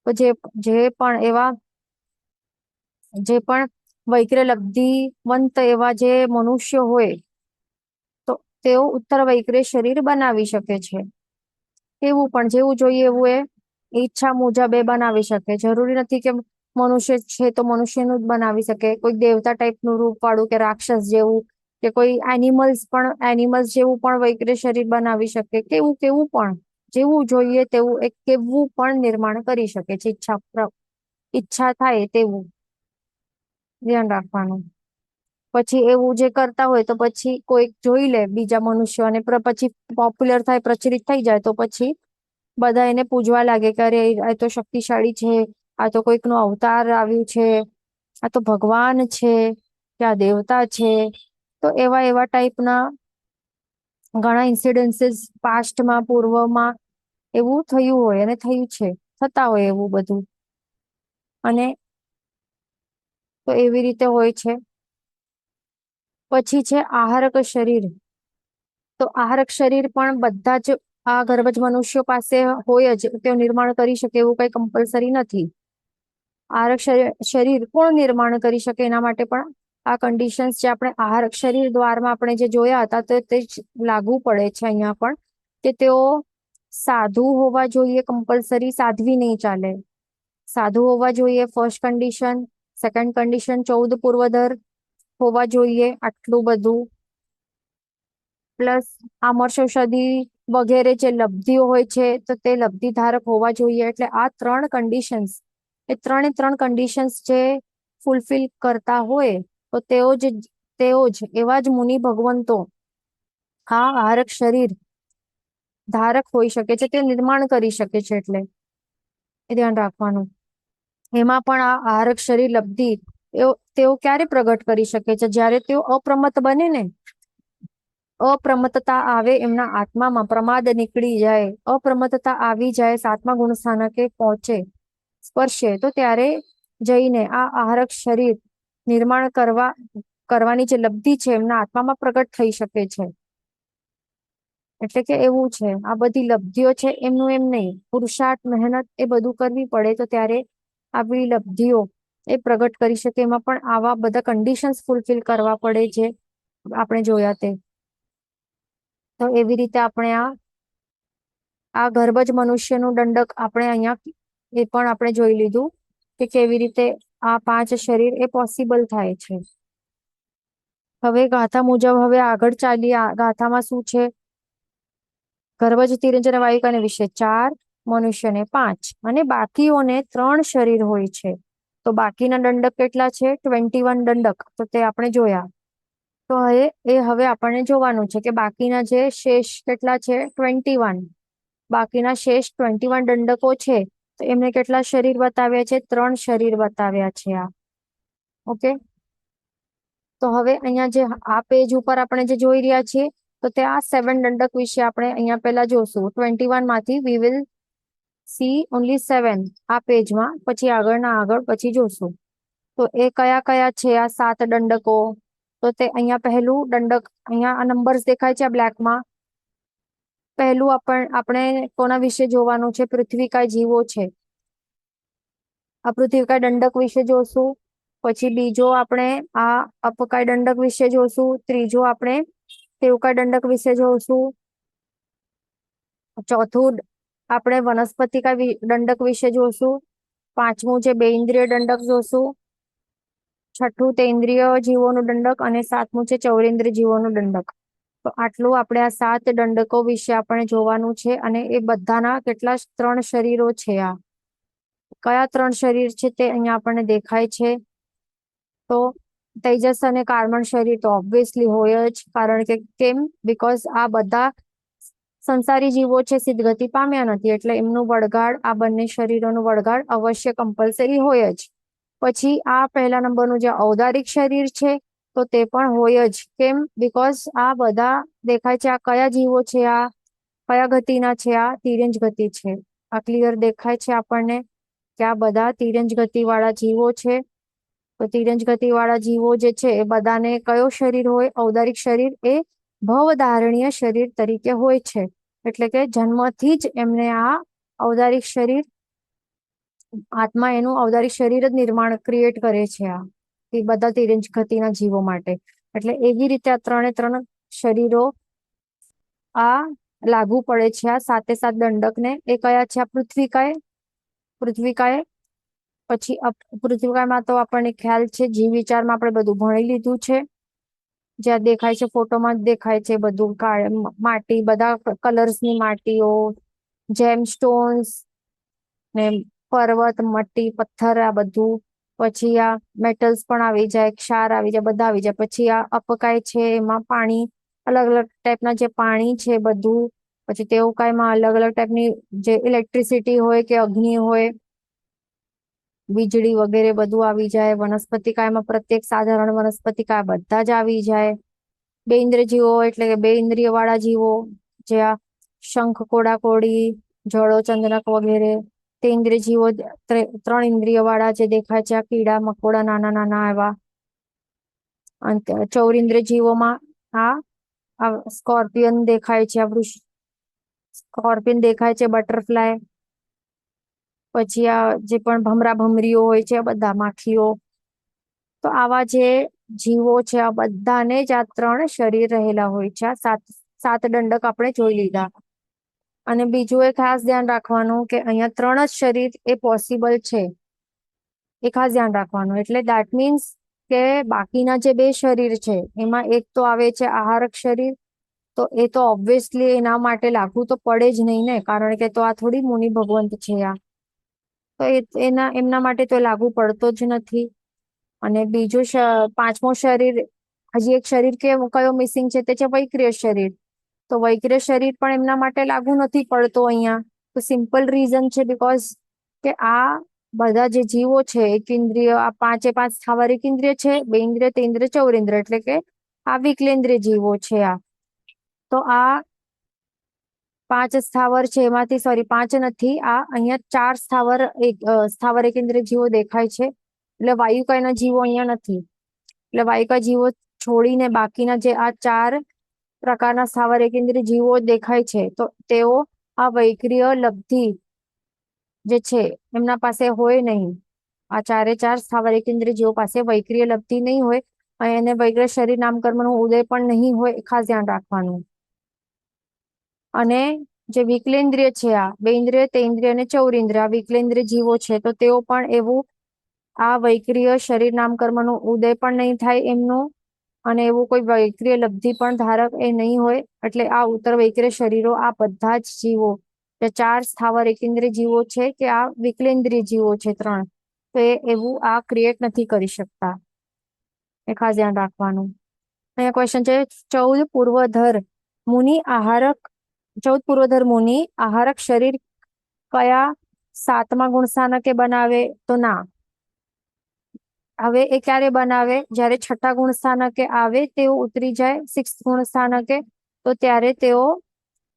તો જે પણ વૈક્રિય લબ્ધિવંત એવા જે મનુષ્ય હોય તો તેઓ ઉત્તર વૈક્રિય શરીર બનાવી શકે છે. એવું પણ જેવું જોઈએ એવું એ ઈચ્છા મુજબ એ બનાવી શકે. જરૂરી નથી કે મનુષ્ય છે તો મનુષ્યનું જ બનાવી શકે. કોઈ દેવતા ટાઈપનું રૂપ વાળું કે રાક્ષસ જેવું કે કોઈ એનિમલ્સ જેવું પણ વૈક્રિય શરીર બનાવી શકે. કેવું પણ જેવું જોઈએ તેવું એક કેવું પણ નિર્માણ કરી શકે છે ઈચ્છા થાય તેવું. ધ્યાન રાખવાનું. પછી એવું જે કરતા હોય તો પછી કોઈક જોઈ લે બીજા મનુષ્યો અને પછી પોપ્યુલર થાય, પ્રચલિત થઈ જાય તો પછી બધા એને પૂજવા લાગે કે અરે આ તો શક્તિશાળી છે, આ તો કોઈક નું અવતાર આવ્યું છે, આ તો ભગવાન છે કે આ દેવતા છે. તો એવા ટાઈપના ઘણા ઇન્સિડન્સીસ પાસ્ટમાં પૂર્વમાં એવું થયું હોય અને થયું છે. થતા હોય એવું બધું. અને તો એવી રીતે હોય છે. પછી છે આહારક શરીર. તો આહારક શરીર પણ બધા જ આ ગર્ભજ મનુષ્યો પાસે હોય જ, તે નિર્માણ કરી શકે એવું કઈ કમ્પલસરી નથી. આહારક શરીર કોણ નિર્માણ કરી શકે એના માટે પણ આ કન્ડિશન્સ જે આપણે આહારક શરીર દ્વારમાં આપણે જે જોયા હતા તો તે જ લાગુ પડે છે અહીંયા પણ, કે તેઓ સાધુ હોવા જોઈએ, કમ્પલસરી સાધ્વી નહીં ચાલે. સાધુ હોવા જોઈએ ફર્સ્ટ કન્ડિશન. સેકન્ડ કન્ડિશન 14 પૂર્વધર હોવા જોઈએ, આટલું બધું. પ્લસ આમર્ષૌષધિ વગેરે જે લબ્ધિઓ હોય છે તો તે લબ્ધિ ધારક હોવા જોઈએ. એટલે આ 3 કન્ડિશન્સ, એ 3 કન્ડિશન્સ જે ફૂલફિલ કરતા હોય તો તેઓ જ એવા જ મુનિ ભગવંતો આ આહારક શરીર ધારક હોઈ શકે છે, તે નિર્માણ કરી શકે છે. એટલે એ ધ્યાન રાખવાનું. એમાં પણ આ આહારક શરીર લબ્ધિ તેઓ ક્યારે પ્રગટ કરી શકે છે? જ્યારે તેઓ અપ્રમત્ત બને ને, અપ્રમત્તતા આવે એમના આત્મામાં, પ્રમાદ નીકળી જાય, અપ્રમત્તતા આવી જાય, 7મા ગુણ સ્થાનકે પહોંચે, સ્પર્શે, તો ત્યારે જઈને આ આહારક શરીર નિર્માણ કરવાની જે લબ્ધિ છે એમના આત્મામાં પ્રગટ થઈ શકે છે. એટલે કે એવું છે, આ બધી લબ્ધિઓ છે એમનું એમ નહીં, પુરુષાર્થ મહેનત એ બધું કરવી પડે તો ત્યારે આવી લબ્ધિઓ એ પ્રગટ કરી શકે. એમાં પણ આવા બધા કન્ડિશન્સ ફૂલફિલ કરવા પડે જે આપણે જોયા તે. તો એવી રીતે આપણે આ ગર્ભજ મનુષ્યનું દંડક આપણે અહીંયા એ પણ આપણે જોઈ લીધું કે કેવી રીતે આ 5 શરીર એ પોસિબલ થાય છે. હવે ગાથા મુજબ હવે આગળ ચાલીએ. ગાથામાં શું છે? ગર્ભજ તિરંજન વાયુકાને વિશે 4, મનુષ્યને 5 અને બાકીઓને 3 શરીર હોય છે. તો બાકીના દંડક કેટલા છે? 21 દંડક. તો તે આપણે જોયા. તો હવે આપણને જોવાનું છે કે બાકીના જે શેષ કેટલા છે? 21. બાકીના શેષ 21 દંડકો છે તો એમને કેટલા શરીર બતાવ્યા છે? 3 શરીર બતાવ્યા છે આ. ઓકે. તો હવે અહીંયા જે આ પેજ ઉપર આપણે જે જોઈ રહ્યા છીએ તો તે આ 7 દંડક વિશે આપણે અહીંયા પહેલા જોશું. 21 માંથી વી વિલ સી ઓનલી 7 આ પેજમાં, પછી આગળ પછી જોશું. તો એ કયા કયા છે આ 7 દંડકો? તો તે અહીંયા પહેલું દંડક, અહીંયા આ નંબર્સ દેખાય છે બ્લેકમાં. પહેલું આપણે કોના વિશે જોવાનું છે? પૃથ્વીકાય જીવો છે. આ પૃથ્વીકાય દંડક વિશે જોશું. પછી બીજો આપણે આ અપકાય દંડક વિશે જોશું. ત્રીજો આપણે તેવકાય દંડક વિશે જોશું. ચોથું આપણે વનસ્પતિકાય દંડક વિશે જોશું. 5મું છે બેઇન્દ્રિય દંડક જોશું. 6થું તેન્દ્રિય જીવોનું દંડક અને 7મું છે ચૌરેન્દ્રિય જીવોનું દંડક. તો આટલું આપણે આ 7 દંડકો વિશે આપણે જોવાનું છે. અને એ બધાના કેટલા 3 શરીરો છે. આ કયા 3 શરીર છે તે અહીંયા આપણને દેખાય છે. તો તેજસ અને કાર્બન શરીર તો ઓબ્વિયસલી હોય જ, કારણ કે કેમ? બીકોઝ આ બધા સંસારી જીવો છે, સિદ્ધગતિ પામ્યા નથી, એટલે એમનું વળગાડ, આ બંને શરીરોનું વળગાડ અવશ્ય કમ્પલસરી હોય જ. પછી આ પહેલા નંબરનું જે ઔદારિક શરીર છે તો તે પણ હોય જ. કેમ? બીકોઝ આ બધા દેખાય છે. આ કયા જીવો છે? આ કયા ગતિના છે? આ તિર્યંજ ગતિ છે. આ ક્લિયર દેખાય છે આપણને કે આ બધા તિર્યંજ ગતિ વાળા જીવો છે. તો તિર્યંજ ગતિ વાળા જીવો જે છે એ બધાને કયો શરીર હોય? ઔદારિક શરીર એ ભવધારણીય શરીર તરીકે હોય છે. એટલે કે જન્મથી જ એમને આ ઔદારિક શરીર, આત્મા એનું ઔદારિક શરીર જ નિર્માણ ક્રિએટ કરે છે આ એ બધા તિર્યંજ ગતિના જીવો માટે. એટલે એવી રીતે આ 3 શરીરો આ લાગુ પડે છે આ 7 દંડકને. એ કયા છે? આ પૃથ્વીકાય. પછી પૃથ્વીકાયમાં તો આપણને ખ્યાલ છે, જીવ વિચારમાં આપણે બધું ભણી લીધું છે. જ્યાં દેખાય છે ફોટોમાં જ દેખાય છે બધું, માટી, બધા કલર્સની માટીઓ, જેમ સ્ટોન્સ ને પર્વત, મટ્ટી, પથ્થર, આ બધું. પછી આ મેટલ્સ પણ આવી જાય, ક્ષાર આવી જાય, બધા આવી જાય. પછી આ અપકાય છે, એમાં પાણી, અલગ અલગ ટાઈપના જે પાણી છે બધું. પછી તેવકાયમાં અલગ અલગ ટાઈપની જે ઇલેક્ટ્રિસિટી હોય કે અગ્નિ હોય, વીજળી વગેરે બધું આવી જાય. વનસ્પતિકાયમાં પ્રત્યેક સાધારણ વનસ્પતિકાય બધા જ આવી જાય. બે ઇન્દ્રિય જીવો એટલે કે 2 ઇન્દ્રિય વાળા જીવો, જે આ શંખ, કોડા, કોડી, જળો, ચંદ્રક વગેરે. તે ઇન્દ્રિય જીવો 3 ઇન્દ્રિય વાળા જે દેખાય છે, આ કીડા મકોડા નાના નાના એવા. અને 14 ઇન્દ્રિય જીવોમાં આ સ્કોર્પિયન દેખાય છે, આ સ્કોર્પિયન દેખાય છે, બટરફ્લાય, પછી આ જે પણ ભમરા ભમરીઓ હોય છે, બધા માખીઓ. તો આવા જે જીવો છે, આ બધાને જ આ 3 શરીર રહેલા હોય છે. આ સાત દંડક આપણે જોઈ લીધા. અને બીજું એ ખાસ ધ્યાન રાખવાનું કે અહીંયા 3 જ શરીર એ પોસિબલ છે, એ ખાસ ધ્યાન રાખવાનું. એટલે દેટ મીન્સ કે બાકીના જે 2 શરીર છે એમાં એક તો આવે છે આહારક શરીર, તો એ તો ઓબ્વિયસલી એના માટે લાગુ તો પડે જ નહીં ને, કારણ કે તો આ થોડી મુનિ ભગવંત છે આ, તો એમના માટે તો લાગુ પડતો જ નથી. અને બીજું 5મો શરીર, હજી એક શરીર કયો મિસિંગ છે, તે છે વૈક્રિય શરીર. તો વૈક્રિય શરીર પણ એમના માટે લાગુ નથી પડતો અહીંયા. તો સિમ્પલ રીઝન છે બીકોઝ કે આ બધા જે જીવો છે, એક ઇન્દ્રિય, આ 5 સ્થાવર એક ઇન્દ્રિય છે, 2 ઇન્દ્રિય, 3 ઇન્દ્રિય, 14 ઇન્દ્રિય, એટલે કે આ વિકલેન્દ્રિય જીવો છે આ. તો આ 5 સ્થાવર છે એમાંથી, સોરી 5 નથી, આ અહીંયા 4 સ્થાવર એક ઇન્દ્રિય જીવો દેખાય છે. એટલે વાયુકાયના જીવો અહીંયા નથી. એટલે વાયુકા જીવો છોડીને બાકીના જે આ 4 પ્રકારના સ્થાવર એક ઇન્દ્રિય જીવો દેખાય છે, તો તેઓ આ વૈક્રિય લબ્ધિ જે છે એમના પાસે હોય નહીં. આ 4 સ્થાવર એક ઇન્દ્રિય જીવો પાસે વૈક્રિય લબ્ધિ નહીં હોય, અને એને વૈક્રિય શરીર નામકર્મનો ઉદય પણ નહીં હોય, એ ખાસ ધ્યાન રાખવાનું. અને જે વિકલેન્દ્રિય છે, આ 2 ઇન્દ્રિય, 3 ઇન્દ્રિય અને 14 ઇન્દ્રિય, આ વિકલેન્દ્રિય જીવો છે, તો તેઓ પણ એવું આ વૈક્રિય શરીર નામકર્મનો ઉદય પણ નહીં થાય એમનું, અને એવું કોઈ વૈક્રિય લબ્ધિ પણ ધારક એ નહીં હોય. એટલે આ ઉત્તર વૈક્રિય શરીરો, આ બધા જ જીવો, જે 4 સ્થાવર એકેન્દ્રિય જીવો છે કે આ વિકલેન્દ્રિય જીવો છે 3, તો એ એવું આ ક્રિએટ નથી કરી શકતા, એ ખાસ ધ્યાન રાખવાનું. અહીંયા ક્વેશ્ચન છે 14 પૂર્વધર મુનિ આહારક, 14 પૂર્વધર મુનિ આહારક શરીર કયા 7મા ગુણસ્થાનકે બનાવે? તો ના. હવે એ ક્યારે બનાવે? જ્યારે 6ઠા ગુણસ્થાનકે આવે, તેઓ ઉતરી જાય 6th ગુણસ્થાનકે, તો ત્યારે તેઓ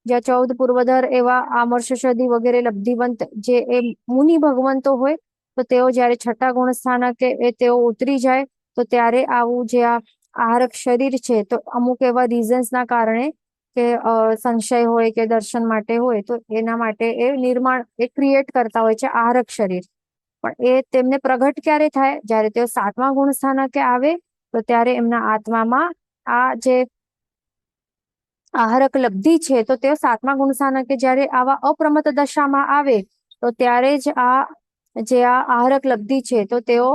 જ્યાં 14 પૂર્વધર એવા આમર્ષષધિ વગેરે લબ્ધિવંત જે એ મુનિ ભગવંતો હોય, તો તેઓ જ્યારે 6ઠા ગુણસ્થાનકે તેઓ ઉતરી જાય, તો ત્યારે આવું જે આ આહારક શરીર છે, તો અમુક એવા રીઝન્સના કારણે કે સંશય હોય કે દર્શન માટે હોય, તો એના માટે એ નિર્માણ એ ક્રિએટ કરતા હોય છે આહારક શરીર. પણ એ તેમને પ્રગટ ક્યારે થાય? જ્યારે તેઓ 7મા ગુણસ્થાનકે આવે, તો ત્યારે એમના આત્મામાં આ જે આહારક લબ્ધિ છે, તો તેઓ 7મા ગુણસ્થાનકે જ્યારે આવા અપ્રમત્ત દશામાં આવે, તો ત્યારે જ આ જે આ આહારક લબ્ધિ છે, તો તેઓ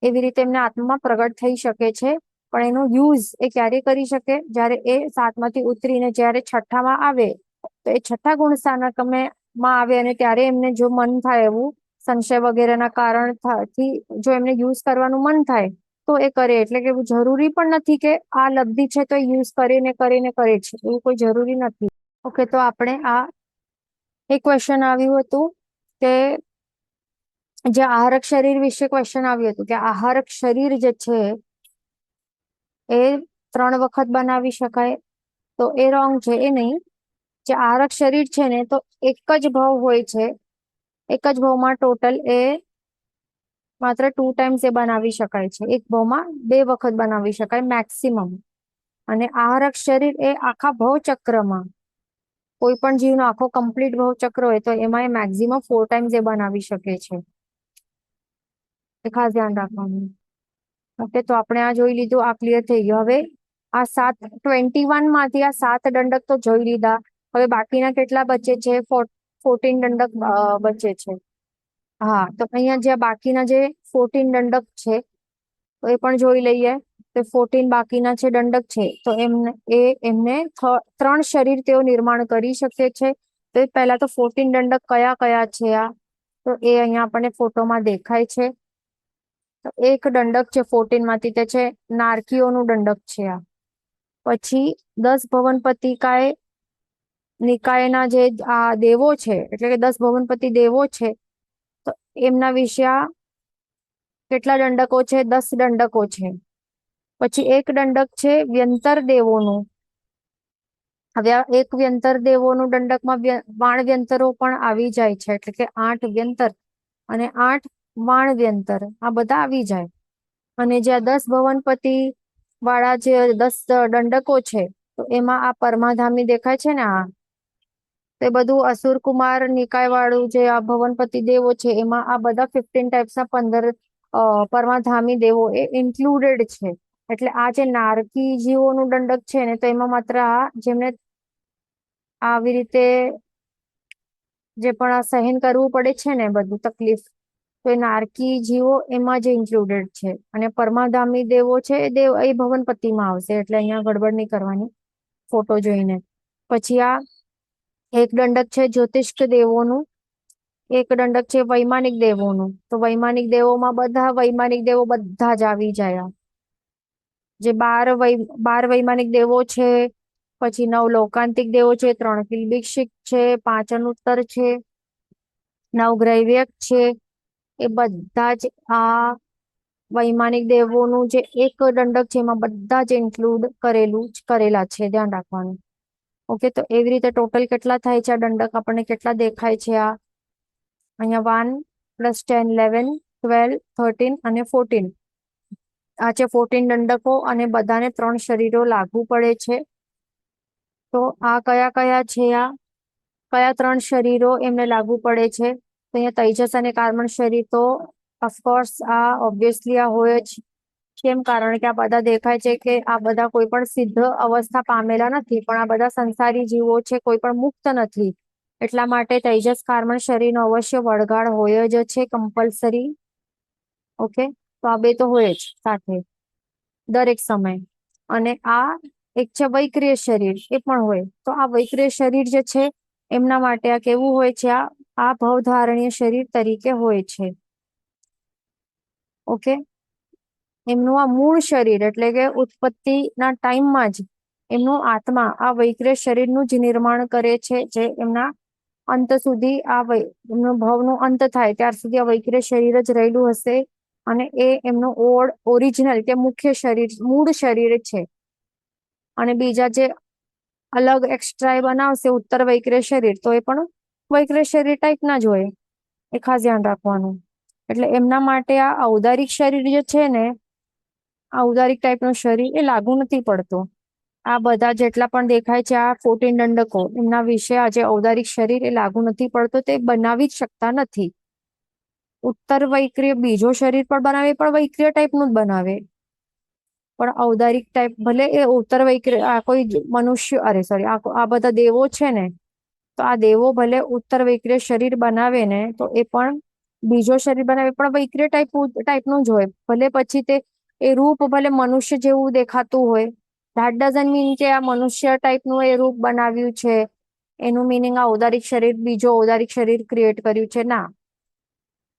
એવી રીતે એમના આત્મામાં પ્રગટ થઈ શકે છે. પણ એનો યુઝ એ ક્યારે કરી શકે? જ્યારે એ 7માંથી ઉતરીને જ્યારે 6ઠામાં આવે, તો એ 6ઠા ગુણસ્થાનકમાં આવે, અને ત્યારે એમને જો મન થાય એવું સંશય વગેરેના કારણથી જો એમને યુઝ કરવાનું મન થાય, તો એ કરે. એટલે કે એવું જરૂરી પણ નથી કે આ લબ્ધિ છે તો યુઝ કરીને કરીને કરે છે, એવું કોઈ જરૂરી નથી. ઓકે, તો આપણે આ એક ક્વેશ્ચન આવ્યું હતું કે જે આહારક શરીર વિશે ક્વેશ્ચન આવ્યું હતું કે આહારક શરીર જે છે એ 3 વખત બનાવી શકાય, તો એ રોંગ છે, એ નહીં. જે આહારક શરીર છે ને, તો એક જ ભાવ હોય છે, એક જ ભાવમાં ટોટલ એ માત્ર 2 ટાઈમ્સ એ બનાવી શકાય છે. એક ભાવમાં 2 વખત બનાવી શકાય મેક્સિમમ. અને આહારક શરીર એ આખા ભવચક્રમાં, કોઈ પણ જીવનો આખો કમ્પ્લીટ ભવચક્ર હોય, તો એમાં એ મેક્સિમમ 4 ટાઈમ્સ એ બનાવી શકે છે, એ ખાસ ધ્યાન રાખવાનું. ઓકે, તો આપણે આ જોઈ લીધું, આ ક્લિયર થઈ ગયું. હવે આ 21 માંથી આ 7 દંડક તો જોઈ લીધા. હવે બાકીના કેટલા બચે છે? 14 દંડક બચે છે. હા, તો અહીંયા જે બાકીના જે 14 દંડક છે, તો એ પણ જોઈ લઈએ. તો 14 બાકીના છે દંડક છે, તો એમને 3 શરીર તેઓ નિર્માણ કરી શકે છે. તો પહેલા તો 14 દંડક કયા કયા છે આ? તો એ અહીંયા આપણને ફોટોમાં દેખાય છે. તો એક દંડક છે 14 માંથી, તે છે નારકીઓનું દંડક છે આ. પછી 10 ભવનપતિકાય નિકાયના જે આ દેવો છે, એટલે કે 10 ભવનપતિ દેવો છે, તો એમના વિશે આ કેટલા દંડકો છે? 10 દંડકો છે. પછી એક દંડક છે વ્યંતર દેવોનું. હવે આ એક વ્યંતર દેવોનું દંડકમાં વાણ વ્યંતરો પણ આવી જાય છે, એટલે કે 8 વ્યંતર અને 8 વાણ વ્યંતર આ બધા આવી જાય. અને જે આ 10 ભવનપતિ વાળા જે 10 દંડકો છે, તો એમાં આ પરમાધામી દેખાય છે ને, તે બધું અસુર કુમાર નિકાય વાળું જે આ ભવનપતિ દેવો છે, એમાં આ બધા 15 ટાઈપ્સના 15 પરમાધામી દેવો એ ઇન્ક્લુડેડ છે. એટલે આ જે નારકી જીવોનું દંડક છે ને, તો એમાં માત્ર આ જેમને આવી રીતે જે પણ આ સહન કરવું પડે છે ને બધું તકલીફ, તો એ નારકી જીવો એમાં જ ઇન્ક્લુડેડ છે. અને પરમાધામી દેવો છે એ દેવ એ ભવનપતિમાં આવશે, એટલે અહીંયા ગડબડ નહીં કરવાની ફોટો જોઈને. પછી આ એક દંડક છે જ્યોતિષ્ક દેવોનું, એક દંડક છે વૈમાનિક દેવોનું. તો વૈમાનિક દેવોમાં બધા વૈમાનિક દેવો બધા જ આવી જાય. જે 12 વૈમાનિક દેવો છે, પછી 9 લૌકાંતિક દેવો છે, 3 કિલ્બિક્ષિક છે, 5 અનુત્તર છે, 9 ગ્રૈવ્યક છે, એ બધા જ આ વૈમાનિક દેવોનું જે એક દંડક છે એમાં બધા જ ઇન્ક્લુડ કરેલા છે, ધ્યાન રાખવાનું. ઓકે, તો એવી રીતે ટોટલ કેટલા થાય છે આ દંડક, આપણને કેટલા દેખાય છે? આ અહીંયા 1 + 10 11 12 13 અને 14, આ છે 14 દંડકો, અને બધાને 3 શરીરો લાગુ પડે છે. તો આ કયા કયા છે? આ કયા 3 શરીરો એમને લાગુ પડે છે? તો અહીંયા તૈજસ અને કાર્બન શરીર તો ઓફકોર્સ આ ઓબ્વિયસલી આ હોય જ. કેમ? કારણ કે આ બધા દેખાય છે કે આ બધા કોઈ પણ સિદ્ધ અવસ્થા પામેલા નથી, પણ આ બધા સંસારી જીવો છે, કોઈ પણ મુક્ત નથી. એટલા માટે તૈજસ કાર્બન શરીરનો અવશ્ય વળગાડ હોય જ છે, કમ્પલસરી. ઓકે, તો આ બે તો હોય જ સાથે દરેક સમય. અને આ એક છે વૈક્રિય શરીર, એ પણ હોય. તો આ વૈક્રિય શરીર જે છે એમના માટે આ કેવું હોય છે? આ ભવધારણીય શરીર તરીકે હોય છે. ઓકે, એમનું આ મૂળ શરીર એટલે કે ઉત્પત્તિના ટાઈમમાં જ એમનું આત્મા આ વૈક્રિય શરીરનું જ નિર્માણ કરે છે, જે એમના અંત સુધી એમનો ભવનો અંત થાય ત્યાર સુધી આ વૈક્રિય શરીર જ રહેલું હશે. અને એ એમનું ઓરિજિનલ કે મુખ્ય શરીર, મૂળ શરીર છે. અને બીજા જે અલગ એક્સ્ટ્રા બનાવશે ઉત્તર વૈક્રિય શરીર, તો એ પણ વૈક્રિય શરીર ટાઈપના જ હોય, એ ખાસ ધ્યાન રાખવાનું. એટલે એમના માટે આ ઔદારિક શરીર જે છે ને, આ ઔદારિક ટાઈપનું શરીર એ લાગુ નથી પડતો. આ બધા જેટલા પણ દેખાય છે આ 14 દંડકો, એમના વિશે આ જે ઔદારિક શરીર એ લાગુ નથી પડતો, તે બનાવી જ શકતા નથી. ઉત્તર વૈક્રિય બીજો શરીર પણ બનાવે, પણ વૈક્રિય ટાઈપનું જ બનાવે. પણ ઔદારિક ટાઈપ ભલે એ ઉત્તર વૈક્રિય આ કોઈ મનુષ્ય આ બધા દેવો છે ને, તો આ દેવો ભલે ઉત્તર વૈક્રિય શરીર બનાવે ને, તો એ પણ બીજો શરીર બનાવે પણ વૈક્રિય ટાઈપનું જ હોય. ભલે પછી તે એ રૂપ ભલે મનુષ્ય જેવું દેખાતું હોય, ધેટ ડઝન્ટ મીન કે આ મનુષ્ય ટાઈપનું એ રૂપ બનાવ્યું છે, એનું મિનિંગ આ ઔદારિક શરીર બીજો ઔદારિક શરીર ક્રિએટ કર્યું છે, ના.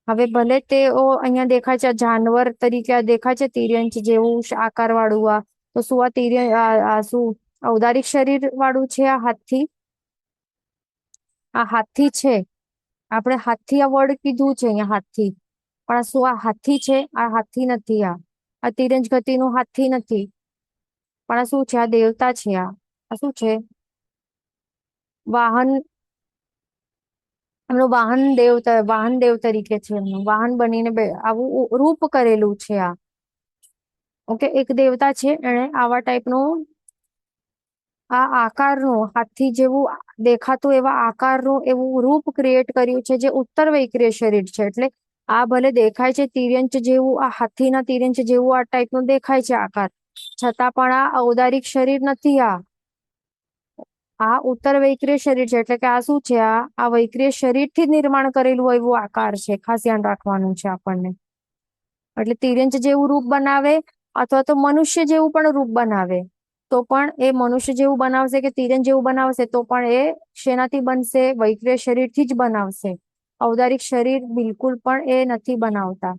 હવે ભલે તેઓ અહીંયા દેખાય છે જાનવર તરીકે દેખાય છે, તિર્યંચ જેવું આકાર વાળું. તો શું આ શું ઔદારિક શરીર વાળું છે? આ હાથી છે. આપણે હાથી આ વર્ડ કીધું છે અહીંયા, હાથી. પણ શું આ હાથી છે? આ હાથી નથી. આ તિરંજ ગતિનું હાથી નથી. પણ આ શું છે? આ દેવતા છે. આ શું છે? વાહન. એમનું વાહન દેવ તરીકે છે, એમનું વાહન બનીને આવું રૂપ કરેલું છે આ. ઓકે, એક દેવતા છે, એને આવા ટાઈપનું આ આકારનું હાથી જેવું દેખાતું એવા આકારનું એવું રૂપ ક્રિએટ કર્યું છે, જે ઉત્તર વૈક્રિય શરીર છે. એટલે આ ભલે દેખાય છે તિર્યંચ જેવું, આ હાથીના તિર્યંચ જેવું આ ટાઈપનું દેખાય છે આકાર, છતાં પણ આ ઔદારિક શરીર નથી. આ ઉત્તર વૈક્રિય શરીર છે. એટલે કે આ શું છે? આ વૈક્રિય શરીરથી જ નિર્માણ કરેલું હોય એવું આકાર છે. ખાસ ધ્યાન રાખવાનું છે આપણને. એટલે તિર્યંચ જેવું રૂપ બનાવે અથવા તો મનુષ્ય જેવું પણ રૂપ બનાવે, તો પણ એ મનુષ્ય જેવું બનાવશે કે તિર્યંચ જેવું બનાવશે, તો પણ એ શેનાથી બનશે? વૈક્રિય શરીરથી જ બનાવશે. ઔદારિક શરીર બિલકુલ પણ એ નથી બનાવતા.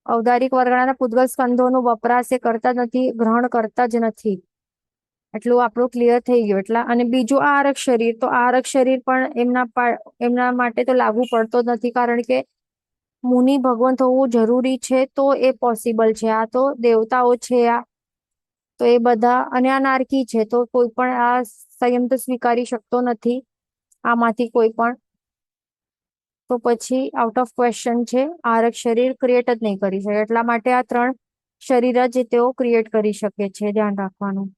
ઔદારિક વર્ગના પૂતગલ સ્કંધોનો વપરાશ એ કરતા નથી, ગ્રહણ કરતા જ નથી. એટલું આપણું ક્લિયર થઈ ગયું. એટલે અને બીજું આરક શરીર, તો આરક શરીર પણ એમના માટે તો લાગુ પડતો જ નથી, કારણ કે મુનિ ભગવંત હોવું જરૂરી છે તો એ પોસિબલ છે. આ તો દેવતાઓ છે. તો એ બધા, અને આ નારકી છે તો કોઈ પણ આ સંયમ તો સ્વીકારી શકતો નથી આમાંથી કોઈ પણ. તો પછી આઉટ ઓફ ક્વેશ્ચન છે, આરક શરીર ક્રિએટ જ નહીં કરી શકે. એટલા માટે આ 3 શરીર જ તેઓ ક્રિએટ કરી શકે છે, ધ્યાન રાખવાનું.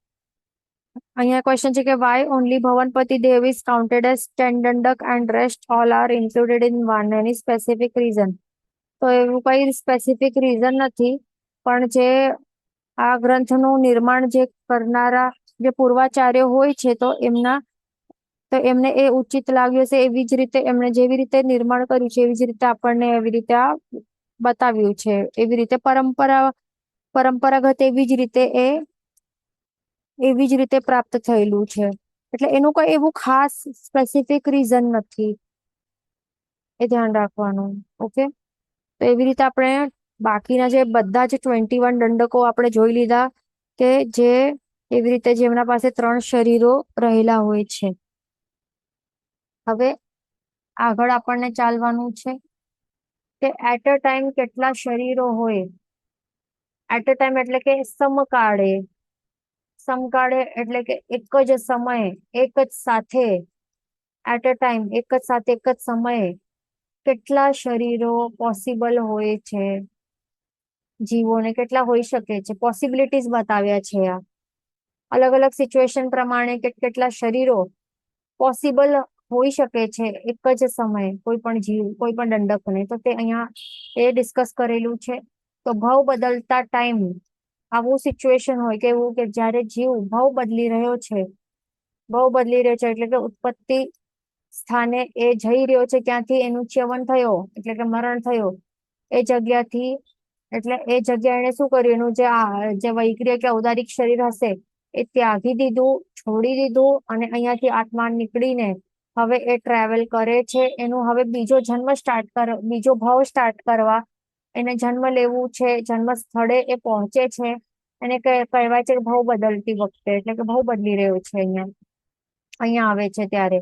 અહીંયા ક્વેશ્ચન છે કે વાય ઓનલી ભવનપતિ દેવ ઇઝ કાઉન્ટેડ એઝ 10 દંડક and rest all are included in one, any specific reason. તો એવું કઈ સ્પેસિફિક રીઝન નથી, પણ જે આ ગ્રંથનું નિર્માણ જે કરનારા જે પૂર્વાચાર્ય હોય છે તો એમને એ ઉચિત લાગ્યું છે, એવી જ રીતે એમણે જેવી રીતે નિર્માણ કર્યું છે એવી જ રીતે આપણને એવી રીતે આ બતાવ્યું છે. એવી રીતે પરંપરાગત એવી જ રીતે પ્રાપ્ત થયેલું છે. એટલે એનું કોઈ એવું ખાસ સ્પેસિફિક રીઝન નથી, એ ધ્યાન રાખવાનું. ઓકે, તો એવી રીતે આપણે બાકીના જે બધા જ 21 દંડકો આપણે જોઈ લીધા કે જે એવી રીતે જેમના પાસે 3 શરીરો રહેલા હોય છે. હવે આગળ આપણને ચાલવાનું છે કે એટ અ ટાઈમ કેટલા શરીરો હોય. એટ અ ટાઈમ એટલે કે સમકાળે. સમકાળે એટલે કે એક જ સમયે, એક જ સાથે, એટ અ ટાઈમ એક જ સાથે એક જ સમયે કેટલા શરીરો પોસિબલ હોય છે, જીવોને કેટલા હોઈ શકે છે, પોસિબિલિટીઝ બતાવ્યા છે. આ અલગ અલગ સિચ્યુએશન પ્રમાણે કેટલા શરીરો પોસિબલ હોઈ શકે છે એક જ સમયે, કોઈ પણ જીવ, કોઈ પણ દંડકને. તો તે અહીંયા એ ડિસ્કસ કરેલું છે. તો ભાવ બદલતા ટાઈમ, આવું સિચ્યુએશન હોય કે એવું કે જયારે જીવ ભાવ બદલી રહ્યો છે, ભાવ બદલી રહ્યો છે એટલે કે ઉત્પત્તિ સ્થાને એ જઈ રહ્યો છે, ક્યાંથી એનું ચ્યવન થયો એટલે કે મરણ થયો એ જગ્યાથી, એટલે એ જગ્યા એને શું કર્યું, એનું જે વૈક્રિય કે ઔદારિક શરીર હશે એ ત્યાગી દીધું, છોડી દીધું, અને અહીંયાથી આત્મા નીકળીને હવે એ ટ્રાવેલ કરે છે. એનું હવે બીજો ભાવ સ્ટાર્ટ કરવા એને જન્મ લેવું છે. જન્મ સ્થળે એ પહોંચે છે. એને કહેવાય છે કે ભાવ બદલતી વખતે, એટલે કે ભાવ બદલી રહ્યો છે. અહીંયા આવે છે ત્યારે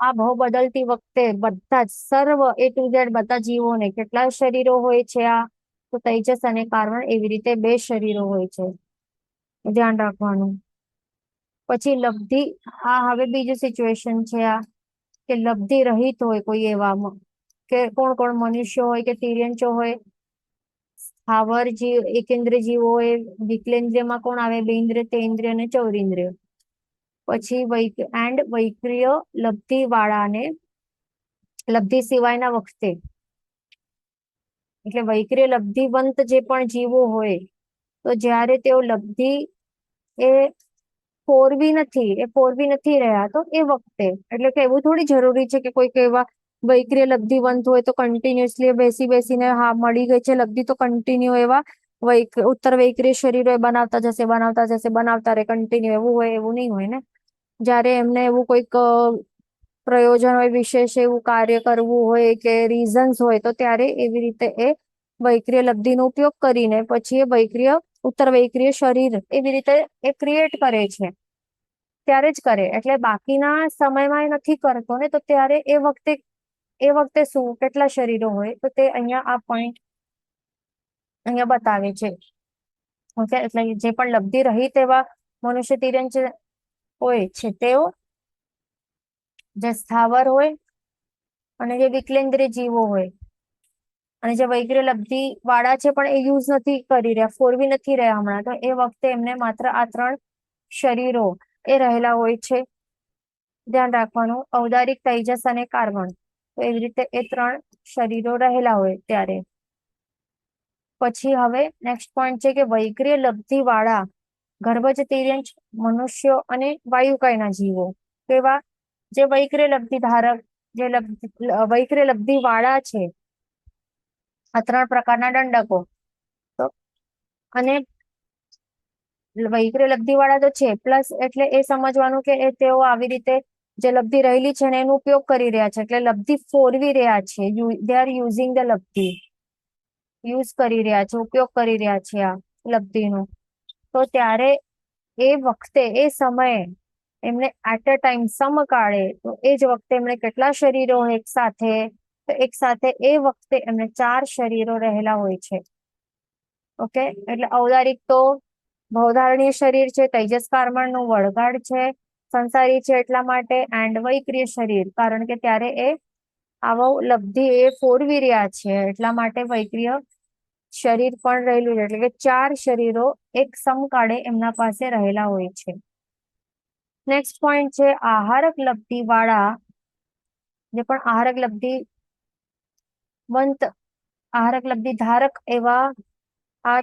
આ ભાવ બદલતી વખતે બધા જ સર્વ એ ટુ ઝેડ બધા જીવોને કેટલા શરીરો હોય છે. આ તો તેજસ અને કાર્બન એવી રીતે 2 શરીરો હોય છે, ધ્યાન રાખવાનું. પછી લબ્ધિ, આ હવે બીજું સિચ્યુએશન છે. આ કે લબ્ધિ રહિત હોય કોઈ એવામાં, કે કોણ કોણ, મનુષ્ય હોય કે તિર્યંચો હોય, સ્થાવર જીવ, એકેન્દ્રિય જીવો હોય. વિકલેન્દ્રિયમાં કોણ આવે, 2 ઇન્દ્રિય, 3 ઇન્દ્રિય અને 4 ઇન્દ્રિય. પછી વૈક્રિય લબ્ધિ વાળાને લબ્ધિ સિવાયના વખતે, એટલે વૈક્રિય લબ્ધિવંત જે પણ જીવો હોય તો જ્યારે તેઓ લબ્ધિ એ ફોરવી નથી રહ્યા તો એ વખતે, એટલે કે એવું થોડી જરૂરી છે કે કોઈક એવા વૈક્રિય લબ્ધિવંત હોય તો કન્ટિન્યુઅસલી બેસીને હા મળી ગઈ છે લબ્ધિ તો કન્ટિન્યુ એવા ઉત્તર વૈક્રિય શરીરો બનાવતા રહે કન્ટિન્યુ, એવું હોય એવું નહીં હોય ને. જયારે એમને એવું કોઈક પ્રયોજન હોય, વિશેષ એવું કાર્ય કરવું હોય કે રીઝન્સ હોય તો ત્યારે એવી રીતે એ વૈક્રિય લબ્ધિનો ઉપયોગ કરીને પછી એ ઉત્તર વૈક્રિય શરીર એવી રીતે એ ક્રિએટ કરે છે, ત્યારે જ કરે. એટલે બાકીના સમયમાં એ નથી કરતો ને, તો ત્યારે એ વખતે શું કેટલા શરીરો હોય તો તે અહીંયા આ પોઈન્ટ અહીંયા બતાવે છે. ઓકે, એટલે જે પણ લબ્ધિ રહિત એવા મનુષ્ય તિર્યંચ હોય છે તેઓ, જે સ્થાવર હોય અને જે વિકલેન્દ્રિય જીવો હોય, અને જે વૈક્રિય લબ્ધિ વાળા છે પણ એ યુઝ નથી કરી રહ્યા, ફોરવી નથી રહ્યા હમણાં, તો એ વખતે એમને માત્ર આ 3 શરીરો એ રહેલા હોય છે, ધ્યાન રાખવાનું. ઔદારિક, તેજસ અને કાર્બન, તો એવી રીતે એ 3 શરીરો રહેલા હોય ત્યારે. પછી હવે નેક્સ્ટ પોઈન્ટ છે કે વૈક્રિય લબ્ધિ વાળા ગર્ભજ તિર્યંચ મનુષ્યો અને વાયુકાયના જીવો, કેવા, જે વૈક્રિય લબ્ધિ ધારક, જે વૈક્રિય લબ્ધિ વાળા છે, આ 3 પ્રકારના દંડકો. તો અને વૈક્રિય લબ્ધિ વાળા તો છે, પ્લસ એટલે એ સમજવાનું કે તેઓ આવી રીતે જે લબ્ધિ રહેલી છે ને એનો ઉપયોગ કરી રહ્યા છે, એટલે લબ્ધિ ફોરવી રહ્યા છે. દે આર યુઝિંગ ધ લબ્ધિ, યુઝ કરી રહ્યા છે, ઉપયોગ કરી રહ્યા છે આ લબ્ધિનો. તો ત્યારે એ વખતે, એ સમયે એમને એટ અ ટાઈમ, સમકાળે, તો એ જ વખતે એમણે કેટલા શરીરો એક સાથે, તો એક સાથે એ વખતે એમને 4 શરીરો રહેલા હોય છે. ઓકે, એટલે ઔદારિક તો ભવધારણીય શરીર છે, તેજસ કર્મણનું વળગાડ છે, સંસારી છે એટલા માટે, એન્ડ વૈક્રિય શરીર, કારણ કે ત્યારે એ આવો લબ્ધિ એ ફોરવી રહ્યા છે એટલા માટે વૈક્રિય શરીર પણ રહેલું છે. એટલે કે 4 શરીરો એક સમકાળે એમના પાસે રહેલા હોય છે. નેક્સ્ટ પોઈન્ટ છે આહારક લબ્ધિ વાળા, જે પણ આહારક લબ્ધિ વંત આહારક લબ્ધિ ધારક એવા આ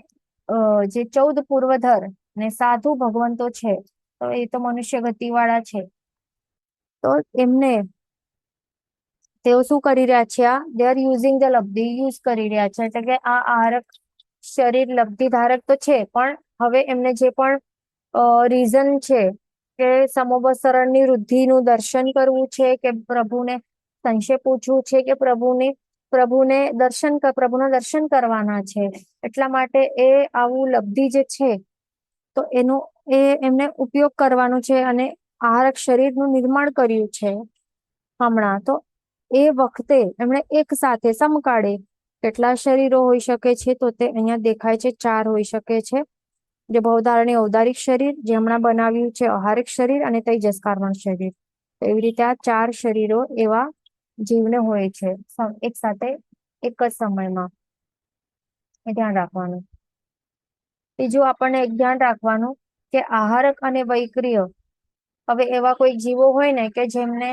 જે 14 પૂર્વધર ને સાધુ ભગવંતો છે, તો એ તો મનુષ્ય ગતિ વાળા છે, તો એમને તેઓ શું કરી રહ્યા છે? દે આર યુઝિંગ ધ લબ્ધિ, યુઝ કરી રહ્યા છે. એટલે કે આ આહારક શરીર લબ્ધિ ધારક તો છે, પણ હવે એમને જે પણ રીઝન છે કે સમોવસરણની વૃદ્ધિનું દર્શન કરવું છે, કે પ્રભુને સંશય પૂછવું છે, કે પ્રભુના દર્શન કરવાના છે, એટલા માટે એ આવું લબ્ધિ જે છે તો એનો એમને ઉપયોગ કરવાનો છે, અને આહારક શરીરનું નિર્માણ કર્યું છે હમણાં. તો એ વખતે એમણે એક સાથે સમકાળે કેટલા શરીરો હોઈ શકે છે? તો તે અહીંયા દેખાય છે 4 હોઈ શકે છે. જે ભવધારણી ઔદારિક શરીર, જે હમણાં બનાવ્યું છે આહારિક શરીર, અને તેજસ કર્મણ શરીર. એવી રીતે આ 4 શરીરો એવા જીવને હોય છે એક સાથે એક જ સમયમાં. એ ધ્યાન રાખવાનું. બીજું આપણને એક ધ્યાન રાખવાનું કે આહારક અને વૈક્રિય, હવે એવા કોઈ જીવો હોય ને કે જેમને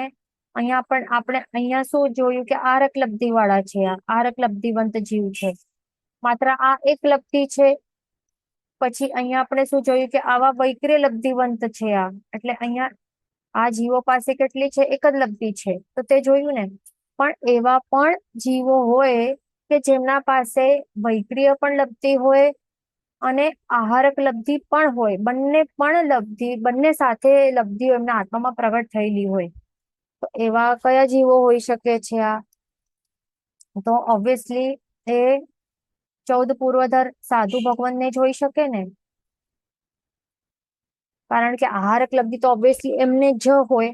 આપણે અહીંયા શું જોયું કે આહારક લબ્ધિ વાળા છે, આ આહારક લબ્ધિવંત જીવ છે, માત્ર આ એક લબ્ધિ છે. પછી અહીંયા આપણે શું જોયું કે આવા વૈક્રિય લબ્ધિવંત છે આ, એટલે અહીંયા આ જીવો પાસે કેટલી છે? એક જ લબ્ધિ છે, તો તે જોયું ને. પણ એવા પણ જીવો હોય કે જેમના પાસે વૈક્રિય પણ લબ્ધિ હોય અને આહારક લબ્ધિ પણ હોય, બંને સાથે લબ્ધિઓ એમના આત્મામાં પ્રગટ થયેલી હોય. તો એવા કયા જીવો હોઈ શકે છે આ? તો ઓબ્વિયસલી એ 14 પૂર્વધર સાધુ ભગવાનને જ હોઈ શકે ને, કારણ કે આહારક લબ્ધિ તો ઓબ્વિયસલી એમને જ હોય.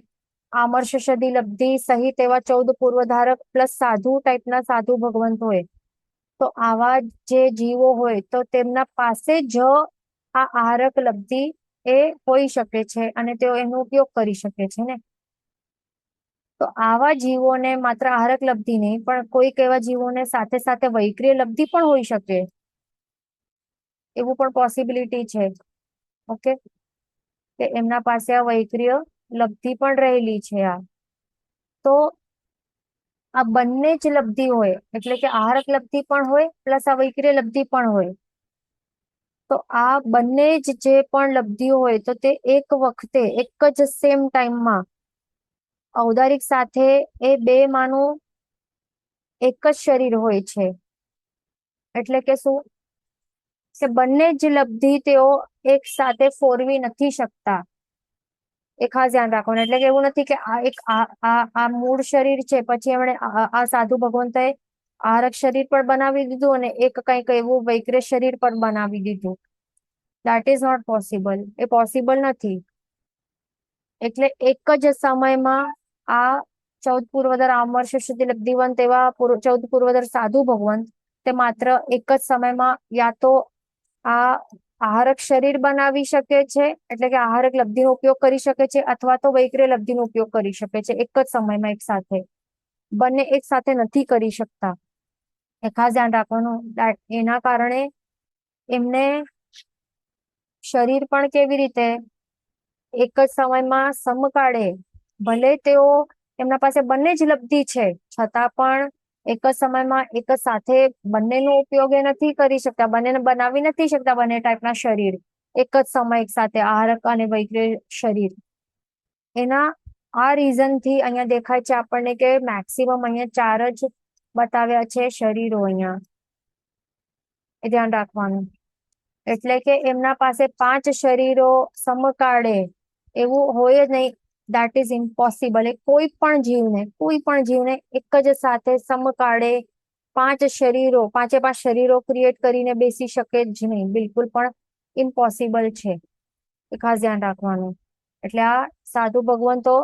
આમર્ષ સદી લબ્ધિ સહિત એવા 14 પૂર્વધારક પ્લસ સાધુ ટાઈપના સાધુ ભગવંત હોય. તો આવા જે જીવો હોય તો તેમના પાસે જ આ આહારક લબ્ધિ એ હોઈ શકે છે, અને તેઓ એનો ઉપયોગ કરી શકે છે ને. તો આવા જીવોને માત્ર આહારક લબ્ધિ નહીં, પણ કોઈક એવા જીવોને સાથે સાથે વૈક્રિય લબ્ધિ પણ હોઈ શકે, એવું પણ પોસિબિલિટી છે. ઓકે, કે એમના પાસે આ વૈક્રિય લબ્ધિ પણ રહેલી છે આ. તો આ બંને જ લબ્ધિ હોય, એટલે કે આહારક લબ્ધિ પણ હોય પ્લસ આ વૈક્રિય લબ્ધિ પણ હોય. તો આ બંને જ જે પણ લબ્ધિઓ હોય તો તે એક વખતે એક જ સેમ ટાઈમમાં ઔદારિક સાથે એ બે માનું એક જ શરીર હોય છે. એટલે કે શું કે બંને જ લબ્ધિ તેઓ એક સાથે ફોરવી નથી શકતા, એ ખાસ ધ્યાન રાખવાનું. એટલે કે એવું નથી કે આ મૂળ શરીર છે, પછી એમણે આ સાધુ ભગવંતોએ આહારક શરીર પણ બનાવી દીધું અને એક કંઈક એવું વૈક્રિય શરીર પણ બનાવી દીધું. દેટ ઇઝ નોટ પોસિબલ, એ પોસિબલ નથી. એટલે એક જ સમયમાં આ 14 પૂર્વધર અમર્ષ શુદ્ધિ લબ્ધિવંત એવા 14 પૂર્વધર સાધુ ભગવંત તે માત્ર એક જ સમયમાં યા તો આ આહારક શરીર બનાવી શકે છે, એટલે કે આહારક લબ્ધિનો ઉપયોગ કરી શકે છે, અથવા તો વૈક્રિય લબ્ધિનો ઉપયોગ કરી શકે છે એક જ સમયમાં એક સાથે. બંને એક સાથે નથી કરી શકતા, એ ખાસ ધ્યાન રાખવાનું. એના કારણે એમને શરીર પણ કેવી રીતે એક જ સમયમાં સમકાળે, ભલે તેઓ એમના પાસે બંને જ લબ્ધિ છે છતાં પણ એક જ સમયમાં એક જ સાથે બંનેનો ઉપયોગ એ નથી કરી શકતા, બંનેને બનાવી નથી શકતા બંને ટાઈપના શરીર એક જ સમય એક સાથે, આહારક અને વૈક્રિય શરીર. એના આ રીઝન થી અહીંયા દેખાય છે આપણને કે મેક્સિમમ અહીંયા 4 જ બતાવ્યા છે શરીરો અહીંયા, એ ધ્યાન રાખવાનું. એટલે કે એમના પાસે 5 શરીરો સમકાળે એવું હોય જ નહીં, દેટ ઇઝ ઇમ્પોસિબલ. કોઈ પણ જીવને એક જ સાથે સમકાળે 5 શરીરો, 5 શરીરો ક્રિએટ કરીને બેસી શકે જ નહીં, બિલકુલ પણ ઇમ્પોસિબલ છે, એ ખાસ ધ્યાન રાખવાનું. એટલે આ સાધુ ભગવંતો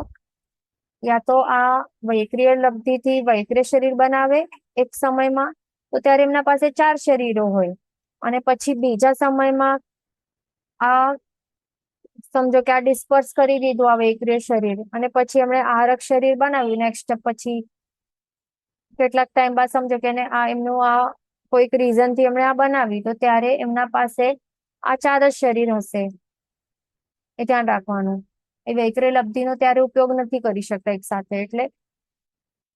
યા તો આ વૈક્રિય લબ્ધિથી વૈક્રિય શરીર બનાવે એક સમયમાં, તો ત્યારે એમના પાસે 4 શરીરો હોય, અને પછી બીજા સમયમાં આ સમજો કે આ ડિસ્પર્સ કરી દીધું આ વૈક્રિય શરીર, અને પછી એમણે આહારક શરીર બનાવ્યું. નેક્સ્ટ પછી કેટલાક ટાઈમ બાદ સમજો કે એમનું આ કોઈક રીઝન થી એમણે આ બનાવી, તો ત્યારે એમના પાસે આ 4 જ શરીર હશે. એ ધ્યાન રાખવાનું. એ વૈક્રિય લબ્ધિનો ત્યારે ઉપયોગ નથી કરી શકતા એક સાથે, એટલે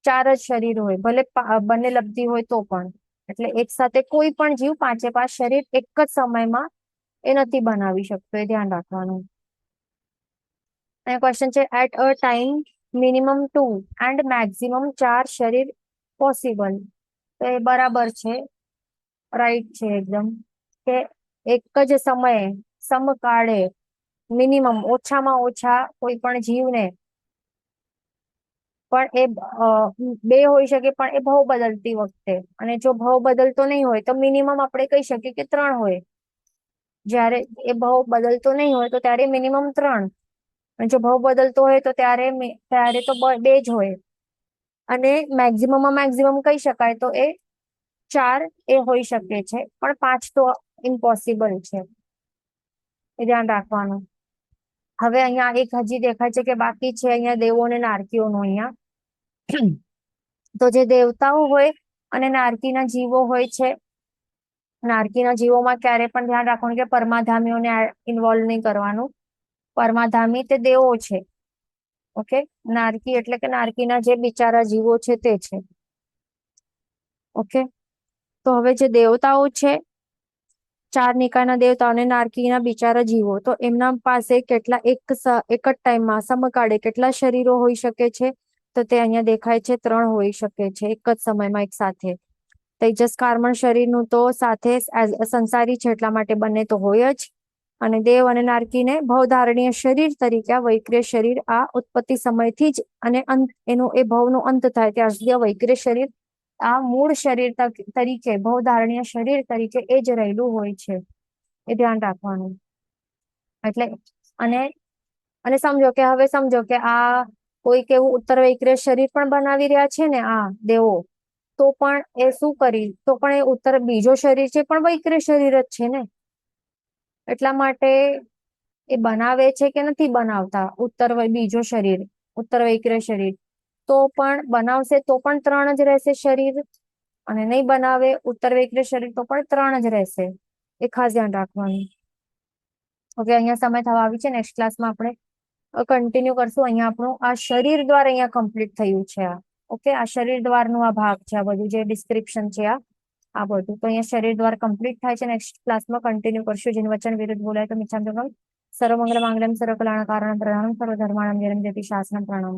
4 જ શરીર હોય, ભલે બંને લબ્ધિ હોય તો પણ. એટલે એક સાથે કોઈ પણ જીવ 5 શરીર એક જ સમયમાં એ નથી બનાવી શકતો, એ ધ્યાન રાખવાનું. અને ક્વેશ્ચન છે, at a time minimum 2 and maximum 4 શરીર પોસિબલ. તો એ બરાબર છે, રાઈટ છે એકદમ, કે એક જ સમયે સમકાળે મિનિમમ ઓછામાં ઓછા કોઈ પણ જીવને, પણ એ 2 હોઈ શકે, પણ એ ભાવ બદલતી વખતે. અને જો ભાવ બદલતો નહીં હોય તો મિનિમમ આપણે કહી શકીએ કે 3 હોય. જ્યારે એ ભાવ બદલતો નહીં હોય તો ત્યારે મિનિમમ 3, અને જો ભાવ બદલતો હોય તો ત્યારે તો 2 જ હોય. અને મેક્સિમમ કહી શકાય તો એ 4 એ હોઈ શકે છે, પણ 5 તો ઇમ્પોસિબલ છે, એ ધ્યાન રાખવાનું. હવે અહીંયા એક હજી દેખાય છે કે બાકી છે, અહીંયા દેવો અને નારકીઓનું. અહીંયા તો જે દેવતાઓ હોય અને નારકીના જીવો હોય છે, નારકીના જીવોમાં ક્યારે પણ ધ્યાન રાખવાનું કે પરમાધામીઓને ઇન્વોલ્વ નહીં કરવાનું. પરમાધામી તે દેવો છે. ઓકે, નારકી એટલે કે નારકીના જે બિચારા જીવો છે તે છે. ઓકે, તો હવે જે દેવતાઓ છે, 4 નિકાયના દેવતાઓ અને નારકીના બિચારા જીવો, તો એમના પાસે કેટલા એક જ ટાઈમમાં સમકાળે કેટલા શરીરો હોઈ શકે છે? તો તે અહીંયા દેખાય છે 3 હોઈ શકે છે એક જ સમયમાં એક સાથે. તેજસ કાર્બન શરીરનું તો સાથે સંસારી છે એટલા માટે બંને તો હોય જ. અને દેવ અને નારકીને ભવધારણીય શરીર તરીકે આ વૈક્રિય શરીર આ ઉત્પત્તિ સમયથી જ, અને એનો એ ભવનો અંત થાય ત્યાં સુધી આ વૈક્રિય શરીર આ મૂળ શરીર તરીકે, ભવધારણીય શરીર તરીકે એ જ રહેલું હોય છે, એ ધ્યાન રાખવાનું. એટલે અને સમજો કે આ કોઈક એવું ઉત્તર વૈક્રિય શરીર પણ બનાવી રહ્યા છે ને આ દેવો, તો પણ એ શું તો પણ એ ઉત્તર બીજો શરીર છે પણ વૈક્રિય શરીર જ છે ને. એટલા માટે એ બનાવે છે કે નથી બનાવતા બીજો શરીર, ઉત્તર વૈક્રિય શરીર, તો પણ બનાવશે તો પણ 3 જ રહેશે શરીર, અને નહીં બનાવે ઉત્તર વૈક્રિય શરીર તો પણ 3 જ રહેશે. એ ખાસ ધ્યાન રાખવાનું. ઓકે, અહીંયા સમય થવા આવી છે. નેક્સ્ટ ક્લાસમાં આપણે કન્ટિન્યુ કરશું. અહીંયા આપણું આ શરીર દ્વાર અહીંયા કમ્પ્લીટ થયું છે. ઓકે, આ શરીર દ્વારનું આ ભાગ છે, આ બધું જે ડિસ્ક્રિપ્શન છે આ બધું. તો અહીંયા શરીર દ્વાર કમ્પ્લીટ થાય છે. નેક્સ્ટ ક્લાસમાં કન્ટિન્યુ કરશું. જેનું વચન વિરુદ્ધ બોલાય તો મિચ્છામિ સર્વમંગલ માંગલ્યમ સર્વકલ્યાણ કારણમ પ્રણામ સર્વધર્માણમ નિરંજતિ શાસનમ પ્રણામ.